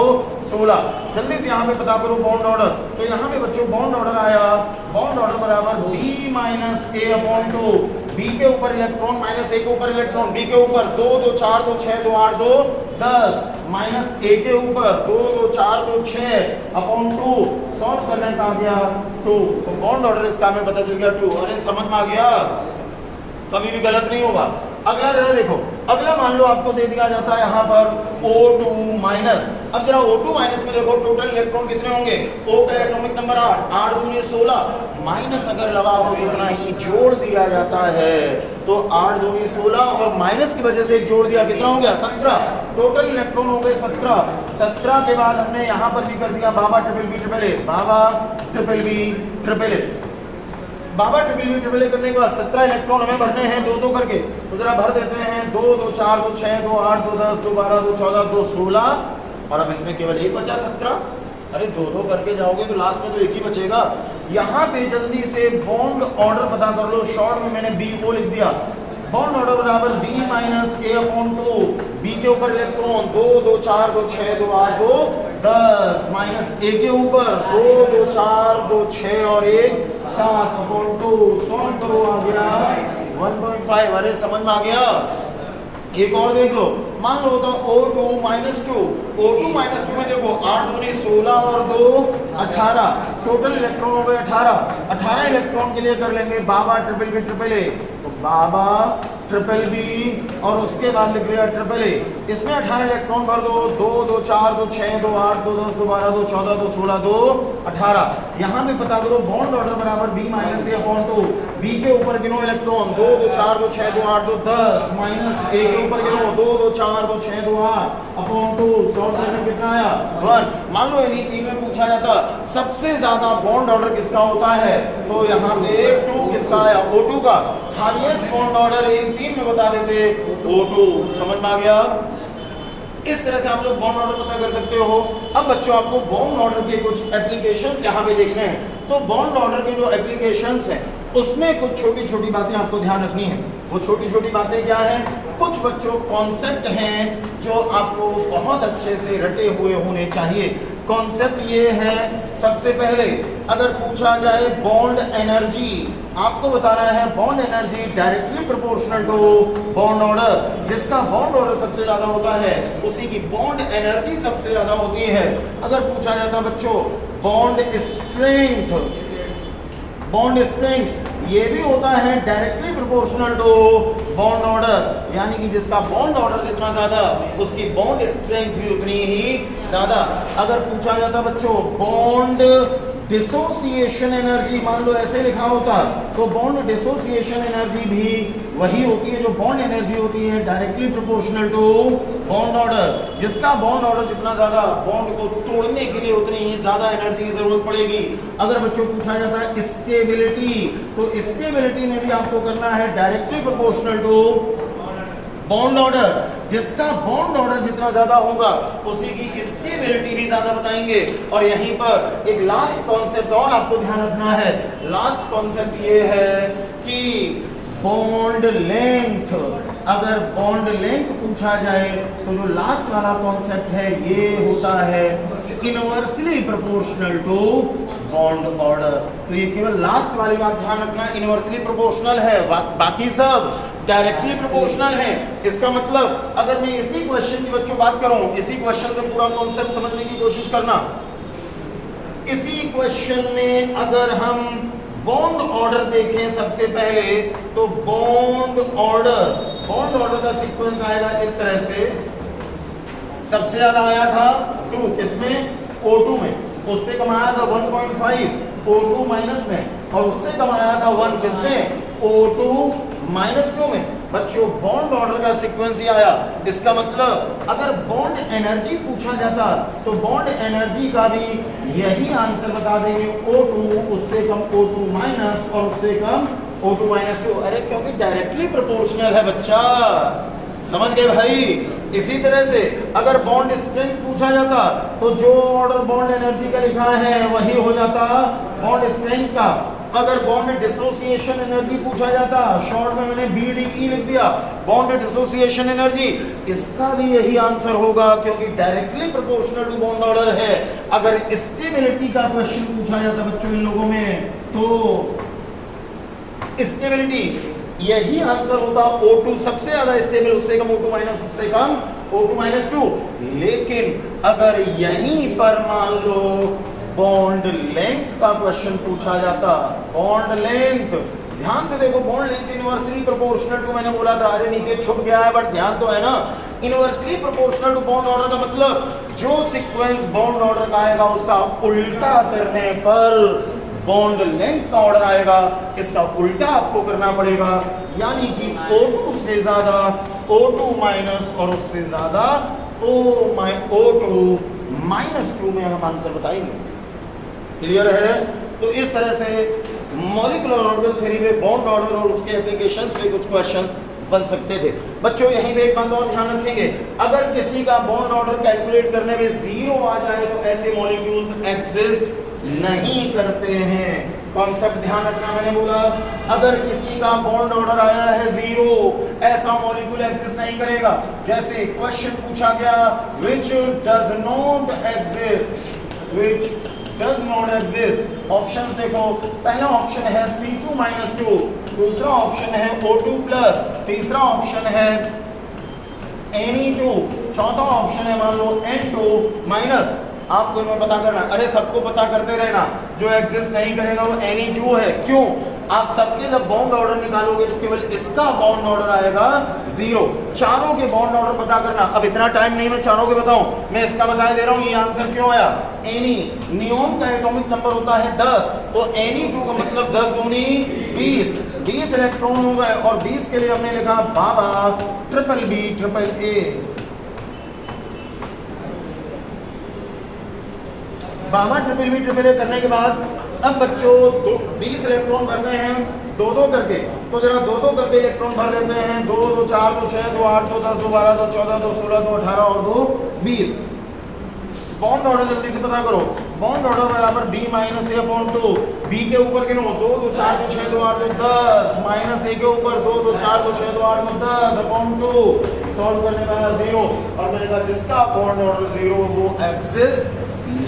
16। जल्दी से यहाँ पे पता करो बॉन्ड ऑर्डर। तो यहाँ पे बच्चों बॉन्ड ऑर्डर आया, बॉन्ड ऑर्डर बराबर B माइनस ए अपॉन 2। बी के ऊपर इलेक्ट्रॉन माइनस ए के ऊपर इलेक्ट्रॉन, बी के ऊपर 2 2 4 2 6 2 8 2 10 माइनस ए के ऊपर 2 2 4 2 6 अपॉन 2। सॉल्व करने का आ गया 2, तो बॉन्ड ऑर्डर इसका हमें पता चल गया 2। अरे समझ में आ गया, कभी भी गलत नहीं होगा। अगला जरा देखो, अगला मान लो आपको दे दिया जाता है यहाँ पर O2 माइनस। अब जरा O2 माइनस में देखो टोटल इलेक्ट्रॉन कितने होंगे। O का एटॉमिक नंबर 8, 8 दूनी 16, माइनस अगर लगा हो तो इतना ही जोड़ दिया जाता है। तो 8 दूनी 16 और माइनस की वजह से जोड़ दिया, कितना हो गया 17। टोटल इलेक्ट्रॉन हो गए 17। 17 के बाद हमने यहाँ पर भी कर दिया बाबा ट्रिपल बी ट्रिपल ए, बाबा ट्रिपल बी ट्रिपल ए। बाबा ट्रिपल बी ट्रिपल ए करने के बाद 17 इलेक्ट्रॉन हमें भरने हैं दो दो करके। तो जरा भर देते हैं 2 2 4 2 6 2 8 2 10 2 12 2 14 2 16, और अब इसमें केवल एक बचा 17। अरे दो दो करके जाओगे तो लास्ट में तो एक ही बचेगा। यहाँ पे जल्दी से बॉन्ड ऑर्डर पता कर लो। शॉर्ट में मैंने बी को लिख दिया, बॉन्ड ऑर्डर बराबर B माइनस ए अपॉन 2। बी के ऊपर इलेक्ट्रॉन 2 2 4 2 6 2 8 2 10 माइनस ए के ऊपर 2 2 4 2 6 और 1 7 अपॉन 2। सॉल्व करो, आ गया 1.5। अरे समझ में आ गया। एक और देख लो, मान लो होता O2 माइनस 2। O2 माइनस 2 में देखो 8 दूनी 16 और 2 18, टोटल इलेक्ट्रॉन हो गए 18। 18 इलेक्ट्रॉन के लिए कर लेंगे बाबा ट्रिपल बी ट्रिपल ए। तो बाबा ट्रिपल बी और उसके बाद लिख लिया ट्रिपल ए। इसमें 18 इलेक्ट्रॉन भर दो, 2 2 4 2 6 2 8 2 10 2 12 2 14 2 16 2 18। यहाँ पे पता करो बॉन्ड ऑर्डर बराबर B माइनस ए अपॉन 2। बी के ऊपर गिनो इलेक्ट्रॉन 2 2 4 2 6 2 8 2 10 माइनस ए के ऊपर गिनो 2 2 4 2 6 2 8 अपॉन 2। सॉल्व करने कितना आया 1। मान लो इन्हीं तीन में पूछा जाता सबसे ज्यादा बॉन्ड ऑर्डर किसका होता है, तो यहाँ पे 2 किसका आया, O2 का। हाईएस्ट बॉन्ड ऑर्डर इन तीन में बता देते O2। समझ में आ गया। इस तरह से आप लोग बॉन्ड ऑर्डर पता कर सकते हो। अब बच्चों आपको बॉन्ड ऑर्डर के कुछ एप्लीकेशंस यहाँ पे देखने हैं। तो बॉन्ड ऑर्डर के जो एप्लीकेशंस हैं उसमें कुछ छोटी छोटी बातें आपको ध्यान रखनी है। वो छोटी छोटी बातें क्या हैं, कुछ बच्चों कॉन्सेप्ट हैं जो आपको बहुत अच्छे से रटे हुए होने चाहिए। कॉन्सेप्ट ये है, सबसे पहले अगर पूछा जाए बॉन्ड एनर्जी, आपको बताना है bond energy directly proportional to bond order. जिसका बॉन्ड ऑर्डर सबसे ज्यादा होता है उसी की बॉन्ड एनर्जी सबसे ज्यादा होती है। अगर पूछा जाता बच्चों बॉन्ड स्ट्रेंथ, बॉन्ड स्ट्रेंथ ये भी होता है directly proportional to bond order, यानी कि जिसका बॉन्ड ऑर्डर जितना ज्यादा उसकी बॉन्ड स्ट्रेंथ भी उतनी ही ज्यादा। अगर पूछा जाता बच्चों बॉन्ड डिसोसिएशन एनर्जी, मान लो ऐसे लिखा होता, तो बॉन्ड डिसोसिएशन एनर्जी भी वही होती है जो बॉन्ड एनर्जी होती है directly proportional to bond order. जिसका बॉन्ड ऑर्डर जितना ज्यादा बॉन्ड को तोड़ने के लिए उतनी ही ज्यादा एनर्जी की जरूरत पड़ेगी। अगर बच्चों पूछा जाता है स्टेबिलिटी, तो स्टेबिलिटी में भी आपको करना है directly proportional to bond order. जिसका बॉन्ड ऑर्डर जितना ज्यादा होगा उसी की स्टेबिलिटी भी ज्यादा बताएंगे। और यहीं पर एक लास्ट कॉन्सेप्ट और आपको ध्यान रखना है। लास्ट कॉन्सेप्ट ये है कि बॉन्ड लेंथ, अगर बॉन्ड लेंथ पूछा जाए तो जो लास्ट वाला कॉन्सेप्ट है ये होता है inversely proportional to bond order. तो ये केवल लास्ट वाली बात ध्यान रखना, इनवर्सली प्रोपोर्शनल है, बाकी सब डायरेक्टली प्रोपोर्शनल है। इसका मतलब अगर मैं इसी क्वेश्चन की बच्चों बात करूं, इसी क्वेश्चन से पूरा कॉन्सेप्ट समझने की कोशिश करना। इसी क्वेश्चन में अगर हम बॉन्ड ऑर्डर देखें सबसे पहले, तो बॉन्ड ऑर्डर का सीक्वेंस आएगा इस तरह से। सबसे ज्यादा आया था 2 किसमें, O2 में, उससे कम आया था 1.5 O2 माइनस में, और उससे कम आया था 1 किसमें, O2 माइनस 2 में। बच्चों बॉन्ड ऑर्डर का सीक्वेंस ही आया। इसका मतलब अगर बॉन्ड एनर्जी पूछा जाता तो बॉन्ड एनर्जी का भी यही आंसर बता देंगे, O2 उससे कम O2 माइनस और उससे कम O2 माइनस 2। अरे क्योंकि डायरेक्टली प्रोपोर्शनल है बच्चा, समझ गए भाई। इसी तरह से अगर बॉन्ड स्ट्रेंथ पूछा जाता तो जो ऑर्डर बॉन्ड एनर्जी का लिखा है वही हो जाता बॉन्ड स्ट्रेंथ का। अगर बॉन्ड डिसोसिएशन एनर्जी पूछा जाता, शॉर्ट में मैंने BDE लिख दिया, बॉन्ड डिसोसिएशन एनर्जी, इसका भी यही आंसर होगा क्योंकि directly proportional to bond order है। अगर स्टेबिलिटी का क्वेश्चन पूछा जाता बच्चों इन लोगों में तो स्टेबिलिटी यही आंसर होता O2 सबसे ज्यादा स्टेबल, उससे कम O2 माइनस, उससे कम O2 माइनस 2। लेकिन अगर यहीं पर मान लो बॉन्ड लेंथ का क्वेश्चन पूछा जाता, बॉन्ड लेंथ, ध्यान से देखो, bond length inversely proportional to, मैंने बोला था, अरे नीचे छुप गया है बट ध्यान तो है ना, inversely proportional to bond order का मतलब जो सीक्वेंस बॉन्ड ऑर्डर का आएगा उसका उल्टा करने पर बॉन्ड लेंथ का ऑर्डर आएगा, इसका उल्टा आपको करना पड़ेगा, यानी कि O2 से ज्यादा O2 माइनस और उससे ज्यादा O2 माइनस 2 में हम आंसर बताएंगे। क्लियर है? तो इस तरह से मॉलिक्यूलर ऑर्बिटल थ्योरी में बॉन्ड ऑर्डर और उसके एप्लीकेशंस पे कुछ क्वेश्चंस बन सकते थे। बच्चों यहीं पे एक बात और ध्यान रखेंगे, अगर किसी का बॉन्ड ऑर्डर कैलकुलेट करने में 0 आ जाए तो ऐसे मॉलिक्यूल्स एग्जिस्ट नहीं करते हैं। कॉन्सेप्ट ध्यान रखना, मैंने बोला अगर किसी का बॉन्ड ऑर्डर आया है 0, ऐसा मॉलिक्यूल एग्जिस्ट नहीं करेगा। जैसे क्वेश्चन पूछा गया which does not exist, which does not exist, options देखो, पहला ऑप्शन है C2 माइनस 2, दूसरा ऑप्शन है O2 प्लस, तीसरा ऑप्शन है Ne2, चौथा ऑप्शन है मान लो N2 माइनस। आपको इनमें पता करना, अरे सबको पता करते रहना, जो एग्जिस्ट नहीं करेगा वो Ne2 है। क्यों? आप सबके जब बॉन्ड ऑर्डर निकालोगे तो केवल इसका बॉन्ड ऑर्डर आएगा 0, चारों के बॉन्ड ऑर्डर पता करना। अब इतना टाइम नहीं मैं चारों के बताऊं, मैं इसका बता दे रहा हूं ये आंसर क्यों आया। नियोन का एटॉमिक नंबर होता है 10, तो Ne2 का मतलब 10 दूनी 20, 20 इलेक्ट्रॉन हो गए और 20 के लिए हमने लिखा बाबा ट्रिपल बी ट्रिपल ए। बाबा ट्रिपल बी ट्रिपल ए करने के बाद अब बच्चों 20 इलेक्ट्रॉन भरने हैं 2-2 करके, तो जरा 2-2 करके इलेक्ट्रॉन भर लेते हैं। 2 2 4 2 6 2 8 2 10 2 12 2 14 2 16 2 18 और 2 20। बॉन्ड ऑर्डर जल्दी से पता करो, बॉन्ड ऑर्डर बराबर B minus A upon 2, B के ऊपर गिनो 2 2 4 2 6 2 8 2 10 माइनस A के ऊपर 2 2 4 2 6 2 8 2 10 अपॉन 2, सॉल्व करने का 0। और मैंने कहा जिसका बॉन्ड ऑर्डर 0 वो एग्जिस्ट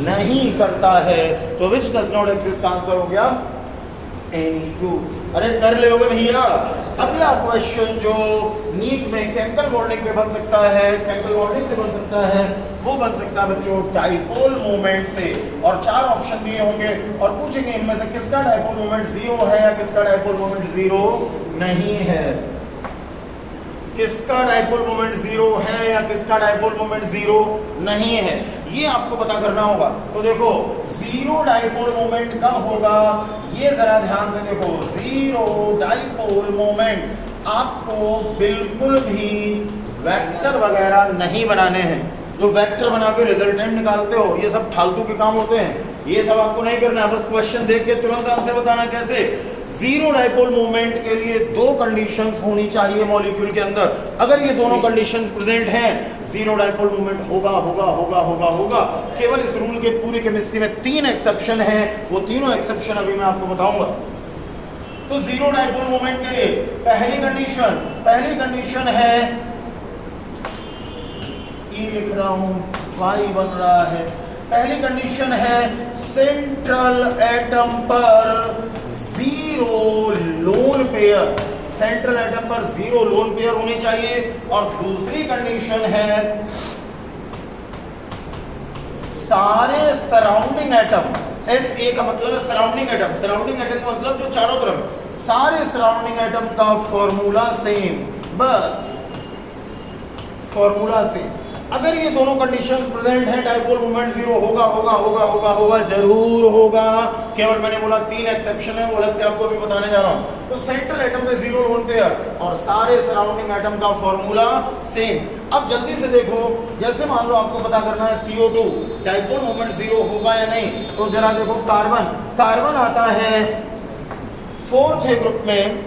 नहीं करता है, तो विच डज नॉट एग्जिस्ट का आंसर हो गया Ne2। अरे कर ले होगे भैया। अगला क्वेश्चन जो नीट में केमिकल बॉन्डिंग पे बन सकता है, केमिकल बॉन्डिंग से बन सकता है, वो बन सकता है बच्चों डाइपोल मोमेंट से। और 4 ऑप्शन दिए होंगे और पूछेंगे इनमें से किसका डाइपोल मोमेंट 0 है या किसका डाइपोल मोमेंट 0 नहीं है, किसका डाइपोल मोमेंट 0 है या किसका डाइपोल मोमेंट 0 नहीं है, ये आपको पता करना होगा। तो देखो 0 डाइपोल मोमेंट कब होगा, ये जरा ध्यान से देखो। 0 डाइपोल मोमेंट आपको बिल्कुल भी वेक्टर वगैरह नहीं बनाने हैं। जो वेक्टर बना के रिजल्टेंट निकालते हो ये सब फालतू के काम होते हैं, ये सब आपको नहीं करना है। बस क्वेश्चन देख के तुरंत आंसर बताना कैसे। 0 डाइपोल मोमेंट के लिए 2 कंडीशंस होनी चाहिए मॉलिक्यूल के अंदर। अगर ये दोनों कंडीशंस प्रेजेंट हैं 0 डाइपोल मोमेंट होगा होगा होगा होगा होगा। केवल इस रूल के पूरी केमिस्ट्री में 3 एक्सेप्शन हैं, वो तीनों एक्सेप्शन अभी मैं आपको बताऊंगा। तो 0 डाइपोल मोमेंट के लिए पहली कंडीशन है, E लिख रहा हूं, Y बन रहा है। पहली कंडीशन है सेंट्रल एटम पर 0 लोन पेयर, सेंट्रल एटम पर 0 लोन पेयर होनी चाहिए। और दूसरी कंडीशन है सारे सराउंडिंग एटम, SA का मतलब है सराउंडिंग एटम, सराउंडिंग एटम का मतलब जो चारों तरफ, सारे सराउंडिंग एटम का फॉर्मूला सेम, बस फॉर्मूला सेम। अगर ये दोनों कंडीशंस प्रेजेंट हैं डाइपोल मोमेंट 0 होगा होगा होगा होगा होगा जरूर होगा। केवल मैंने बोला 3 एक्सेप्शन है, वो अलग से आपको भी बताने जा रहा हूं। तो सेंट्रल एटम पे 0 लोन पेयर और सारे सराउंडिंग एटम का फॉर्मूला सेम। अब जल्दी से देखो, जैसे मान लो आपको पता करना है CO2 डाइपोल मोमेंट 0 होगा या नहीं, तो जरा देखो कार्बन आता है फोर्थ है ग्रुप में,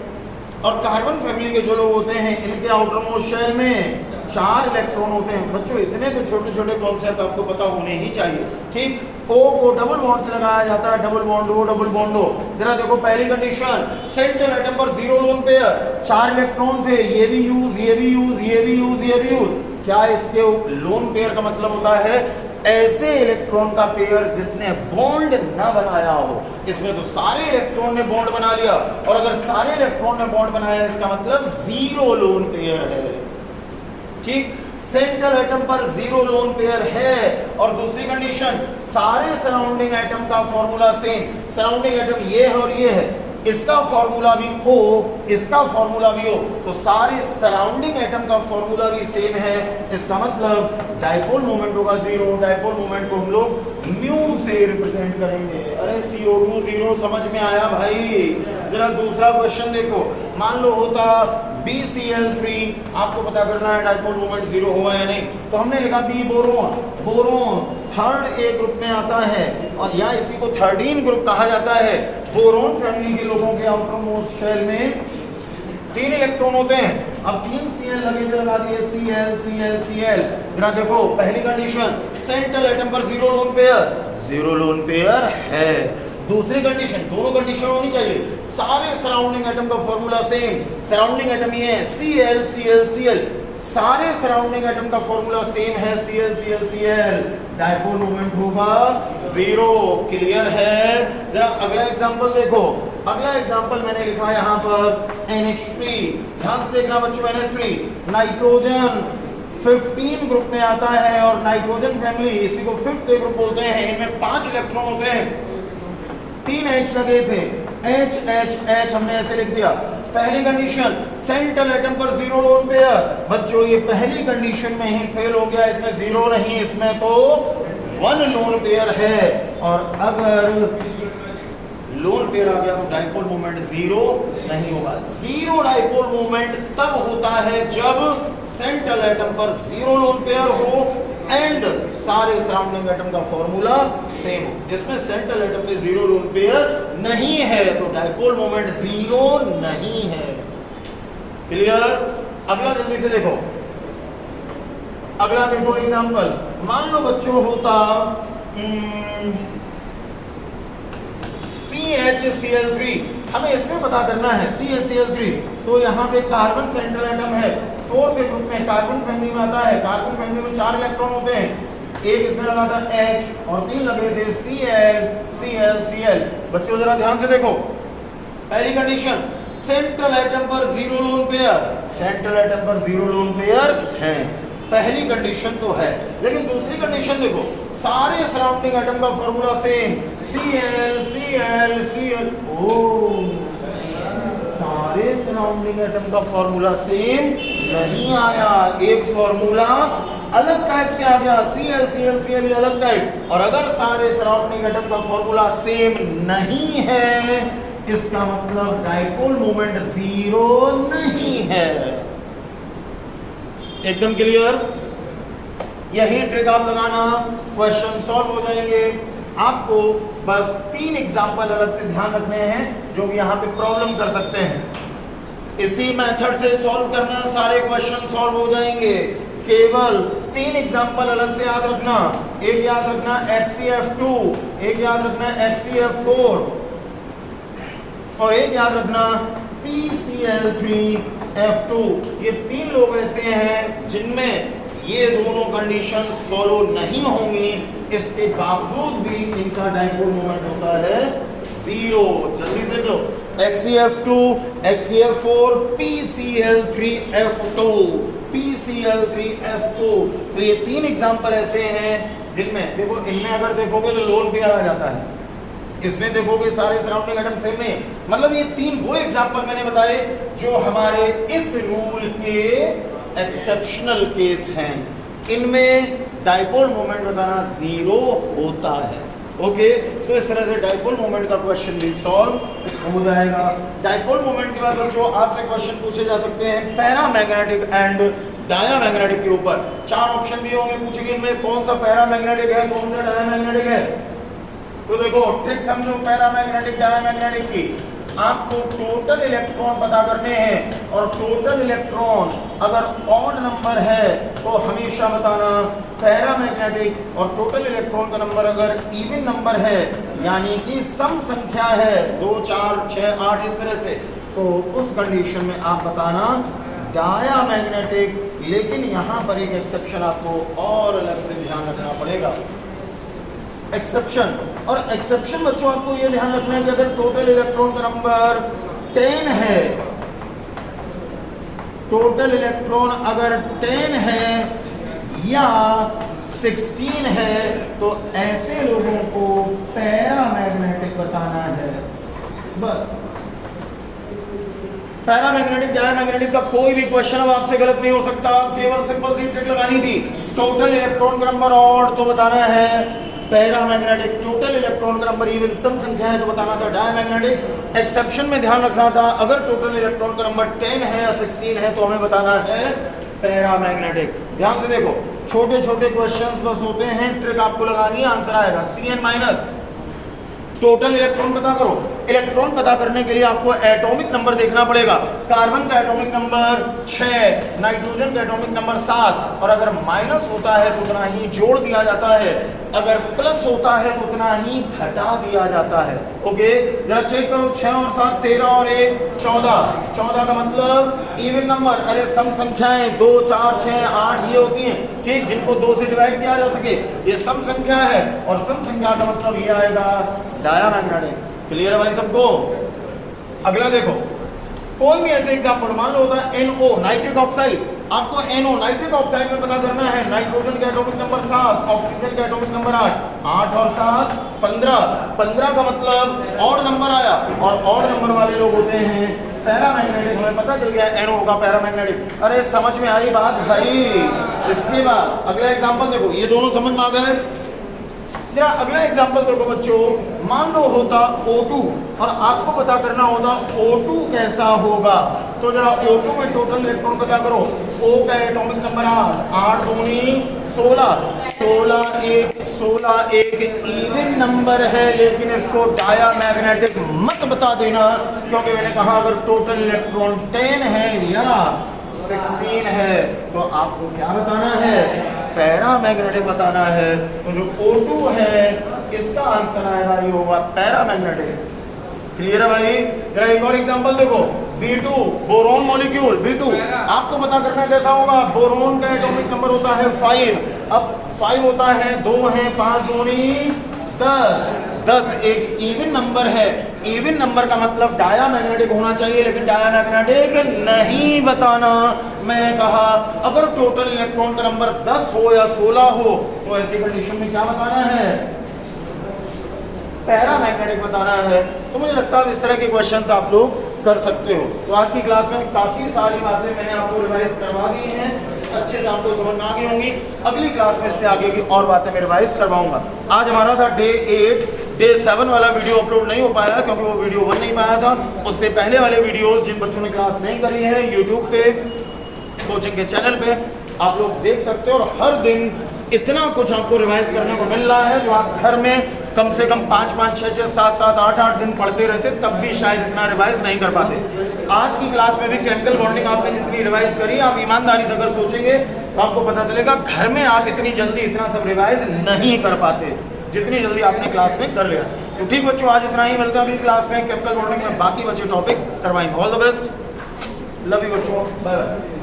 और कार्बन फैमिली के जो लोग होते हैं इनके आउटर मोस्ट शेल में 4 इलेक्ट्रॉन होते हैं। बच्चों इतने तो छोटे छोटे कॉन्सेप्ट आपको पता होने ही चाहिए, ठीक। O को डबल बॉन्ड से लगाया जाता है, double bond O, double bond O। जरा देखो पहली कंडीशन, सेंट्रल एटम पर 0 लोन पेयर, 4 इलेक्ट्रॉन थे, ये भी यूज, ये भी यूज, ये भी यूज, ये भी यूज। क्या इसके लोन पेयर का मतलब होता है? ऐसे इलेक्ट्रॉन का पेयर जिसने बॉन्ड न बनाया हो। इसमें तो सारे इलेक्ट्रॉन ने बॉन्ड बना लिया, और अगर सारे इलेक्ट्रॉन ने बॉन्ड बनाया इसका मतलब 0 लोन पेयर है, ठीक। सेंट्रल एटम पर 0 लोन पेयर है। और दूसरी कंडीशन, सारे सराउंडिंग एटम का फॉर्मूला सेम। सराउंडिंग एटम ये है और ये है, इसका फॉर्मूला भी O, इसका फॉर्मूला भी O, तो सारे सराउंडिंग एटम का फॉर्मूला भी सेम है। इसका मतलब डाइपोल मोमेंट होगा 0। डाइपोल मोमेंट को हम लोग म्यू से रिप्रेजेंट करेंगे। अरे CO2 0 समझ में आया भाई? जरा दूसरा क्वेश्चन देखो, मान लो होता BCl3, आपको पता करना है डाइपोल मोमेंट 0 हुआ या नहीं, तो हमने लिखा B boron. Boron third A group में आता है, और यहाँ इसी को 13 ग्रुप कहा जाता है। बोरोन फैमिली के लोगों के आउटर मोस्ट शेल में 3 इलेक्ट्रॉन होते हैं। अब 3 Cl लगे थे, लगा दिए Cl Cl Cl। जरा देखो पहली कंडीशन, सेंट्रल एटम पर 0 लोन पेयर, 0 लोन पेयर है। दूसरी कंडीशन, दोनों कंडीशन होनी चाहिए, सारे सराउंडिंग एटम का फॉर्मूला सेम। सराउंडिंग एटम ये है Cl Cl Cl, सारे सराउंडिंग एटम का फॉर्मूला सेम है Cl Cl Cl। Dipole moment होगा 0। क्लियर है? जरा अगला एग्जांपल देखो। अगला एग्जांपल मैंने लिखा यहाँ पर NH3। ध्यान से देखना बच्चों, NH3 नाइट्रोजन 15 ग्रुप में आता है, और नाइट्रोजन फैमिली इसी को 5th ग्रुप बोलते हैं। इनमें 5 इलेक्ट्रॉन होते हैं, 3 H लगे थे, H H H हमने ऐसे लिख दिया। पहली कंडीशन, सेंट्रल एटम पर 0 लोन पेयर। बच्चों ये पहली कंडीशन में ही फेल हो गया, इसमें 0 नहीं, इसमें तो 1 लोन पेयर है। और अगर लोन पेयर आ गया तो डाइपोल मोमेंट 0 नहीं होगा। 0 डाइपोल मोमेंट तब होता है जब सेंट्रल एटम पर 0 लोन पेयर हो एंड सारे सराउंडिंग एटम का फॉर्मूला सेम हो। जिसमें सेंट्रल एटम पे 0 लोन पेयर नहीं है तो डाइपोल मोमेंट 0 नहीं है। क्लियर? अगला जल्दी से देखो, अगला देखो एग्जांपल। मान लो बच्चों होता CHCl3, हमें इसमें पता करना है CHCl3। तो यहाँ पे कार्बन सेंट्रल एटम है, 4th ग्रुप में कार्बन फैमिली में आता है। कार्बन फैमिली में 4 इलेक्ट्रॉन होते हैं, एक इसमें लगा था H और 3 लगे थे Cl Cl Cl। बच्चों जरा ध्यान से देखो, पहली कंडीशन, सेंट्रल एटम पर 0 लोन पेयर, सेंट्रल एटम पर 0 लोन पेयर है, पहली कंडीशन तो है। लेकिन दूसरी कंडीशन देखो, सारे सराउंडिंग एटम का formula same, Cl Cl Cl। ओ, सारे सराउंडिंग एटम का फॉर्मूला सेम नहीं आया, एक फॉर्मूला अलग टाइप से आ गया, Cl Cl Cl ये अलग टाइप। और अगर सारे सराउंडिंग एटम का फॉर्मूला सेम नहीं है, इसका मतलब डाइपोल मोमेंट 0 नहीं है। एकदम क्लियर? यही ट्रिक आप लगाना, क्वेश्चन सॉल्व हो जाएंगे। आपको बस 3 एग्जांपल अलग से ध्यान रखने हैं जो कि यहाँ पे प्रॉब्लम कर सकते हैं। इसी मेथड से सॉल्व करना, सारे क्वेश्चन सॉल्व हो जाएंगे। केवल 3 एग्जांपल अलग से याद रखना। एक याद रखना HCF2, एक याद रखना HCF4, और एक याद रखना PCl3F2। ये 3 लोग ऐसे हैं जिनमें ये दोनों कंडीशंस फॉलो नहीं होंगी, इसके बावजूद भी इनका डाइपोल मोमेंट होता है 0। जल्दी से लिख लो, HCF2, HCF4, PCl3F2, PCl3F2। तो ये 3 एग्जांपल ऐसे हैं जिनमें देखो, इनमें अगर देखोगे तो लोन पेयर आ जाता है, इसमें देखोगे सारे सराउंडिंग एटम सेम नहीं। मतलब ये 3 वो एग्जांपल मैंने बताए जो हमारे इस रूल के एक्सेप्शनल केस हैं। इनमें डाइपोल मोमेंट बताना 0 होता है। ओके, तो इस तरह से डाइपोल मोमेंट का क्वेश्चन भी सॉल्व हो जाएगा। डाइपोल मोमेंट के बाद बच्चों आपसे क्वेश्चन पूछे जा सकते हैं पैरामैग्नेटिक एंड डायामैग्नेटिक के ऊपर। 4 ऑप्शन भी होंगे, पूछेंगे इनमें कौन सा पैरामैग्नेटिक है, कौन सा डायामैग्नेटिक है। तो देखो ट्रिक समझो पैरामैग्नेटिक डायामैग्नेटिक की। आपको टोटल इलेक्ट्रॉन पता करने हैं, और टोटल इलेक्ट्रॉन अगर ऑड नंबर है तो हमेशा बताना पैरामैग्नेटिक, और टोटल इलेक्ट्रॉन का नंबर अगर इवन नंबर है यानी कि सम संख्या है 2 4 6 8 इस तरह से, तो उस कंडीशन में आप बताना डायामैग्नेटिक। लेकिन यहाँ पर एक एक्सेप्शन आपको और अलग से ध्यान रखना पड़ेगा। एक्सेप्शन, और एक्सेप्शन बच्चों आपको ये ध्यान रखना है कि अगर टोटल इलेक्ट्रॉन का नंबर 10 है, टोटल इलेक्ट्रॉन अगर 10 है या 16 है तो ऐसे लोगों को पैरामैग्नेटिक बताना है। बस पैरामैग्नेटिक डायमैग्नेटिक का कोई भी क्वेश्चन अब आपसे गलत नहीं हो सकता, केवल सिंपल सी ट्रिक लगानी थी। टोटल इलेक्ट्रॉन का नंबर ऑड तो बताना है पैरामैग्नेटिक, टोटल इलेक्ट्रॉन का नंबर इवन सम संख्या है तो बताना था डायमैग्नेटिक। एक्सेप्शन में ध्यान रखना था अगर टोटल इलेक्ट्रॉन का नंबर 10 है या 16 है तो हमें बताना है पैरामैग्नेटिक। ध्यान से देखो, छोटे छोटे क्वेश्चंस बस होते हैं, ट्रिक आपको लगानी है, आंसर आएगा। Cn माइनस टोटल इलेक्ट्रॉन पता करो। इलेक्ट्रॉन पता करने के लिए आपको एटॉमिक नंबर देखना पड़ेगा। कार्बन का एटॉमिक नंबर 6, नाइट्रोजन का एटॉमिक नंबर 7, और अगर माइनस होता है तो उतना ही जोड़ दिया जाता है, अगर प्लस होता है तो उतना ही घटा दिया जाता है। ओके, जरा चेक करो, 6 और 7 13 और 1 14, 14 का मतलब इवन नंबर। अरे सम संख्याएं 2 4 6 8 ये होती हैं, ठीक, जिनको 2 से डिवाइड किया जा सके, ये सम संख्या है, और सम संख्या का मतलब ये आएगा डायमैग्नेटिक। क्लियर है भाई सबको? अगला देखो, कोई भी ऐसे एग्जांपल मान लो होता है NO नाइट्रिक ऑक्साइड, आपको NO नाइट्रिक ऑक्साइड में पता करना है नाइट्रोजन का एटॉमिक नंबर 7, ऑक्सीजन का एटॉमिक नंबर 8, 8 और 7 15, 15 का मतलब ऑड नंबर आया, और ऑड नंबर वाले लोग होते हैं पैरामैग्नेटिक। हमें पता चल गया NO होगा पैरामैग्नेटिक। अरे समझ में आ रही बात भाई? इसके बाद अगला एग्जांपल देखो, ये दोनों समझ में आ गए। जरा अगला एग्जांपल देखो बच्चों, मान लो होता O2 और आपको पता करना होता O2 कैसा होगा, तो जरा O2 में टोटल इलेक्ट्रॉन पता करो। O का एटॉमिक नंबर 8, 8 दूनी 16, 16 एक इवन नंबर है, लेकिन इसको डायमैग्नेटिक मत बता देना, क्योंकि मैंने कहा अगर टोटल इलेक्ट्रॉन 10 है या 16 है तो आपको क्या बताना है? पैरामैग्नेटिक बताना है। तो जो O2 है इसका आंसर आएगा ये होगा पैरामैग्नेटिक। क्लियर है भाई? जरा एक और एग्जांपल देखो, B2 बोरोन मॉलिक्यूल, B2 आपको पता करना कैसा होगा। बोरोन का एटॉमिक नंबर होता है 5, अब 5 होता है 2 है 5 दूनी 10, 10 एक इवन नंबर है। इवन नंबर का मतलब डायमैग्नेटिक होना चाहिए, लेकिन डायमैग्नेटिक नहीं बताना। मैंने कहा अगर टोटल इलेक्ट्रॉन का नंबर 10 हो या 16 हो तो ऐसी कंडीशन में क्या बताना है? पैरामैग्नेटिक बताना है। तो मुझे लगता है इस तरह के क्वेश्चंस आप लोग कर सकते हो। तो आज की क्लास में काफ़ी सारी बातें मैंने आपको रिवाइज करवा दी हैं, अच्छे से आपको समझ में आ गई होंगी। अगली क्लास में इससे आगे की और बातें मैं रिवाइज करवाऊंगा। आज हमारा था डे 8, डे 7 वाला वीडियो अपलोड नहीं हो पाया क्योंकि वो वीडियो बन नहीं पाया था। उससे पहले वाले वीडियोस जिन बच्चों ने क्लास नहीं करी है यूट्यूब पे कोचिंग के चैनल पे आप लोग देख सकते हो, और हर दिन इतना कुछ आपको रिवाइज करने को मिल रहा है जो आप घर में कम से कम 5-5, 6-6, 7-7, 8-8 दिन पढ़ते रहते तब भी शायद इतना रिवाइज नहीं कर पाते। आज की क्लास में भी केमिकल बॉन्डिंग आपने जितनी रिवाइज करी, आप ईमानदारी से अगर सोचेंगे तो आपको पता चलेगा घर में आप इतनी जल्दी इतना सब रिवाइज नहीं कर पाते जितनी जल्दी आपने क्लास में कर लिया। तो ठीक बच्चों, आज इतना ही, मिलता है अगली क्लास में केमिकल बॉन्डिंग में बाकी बच्चे टॉपिक करवाएंगे। All the best, love you बच्चों, बाय बाय।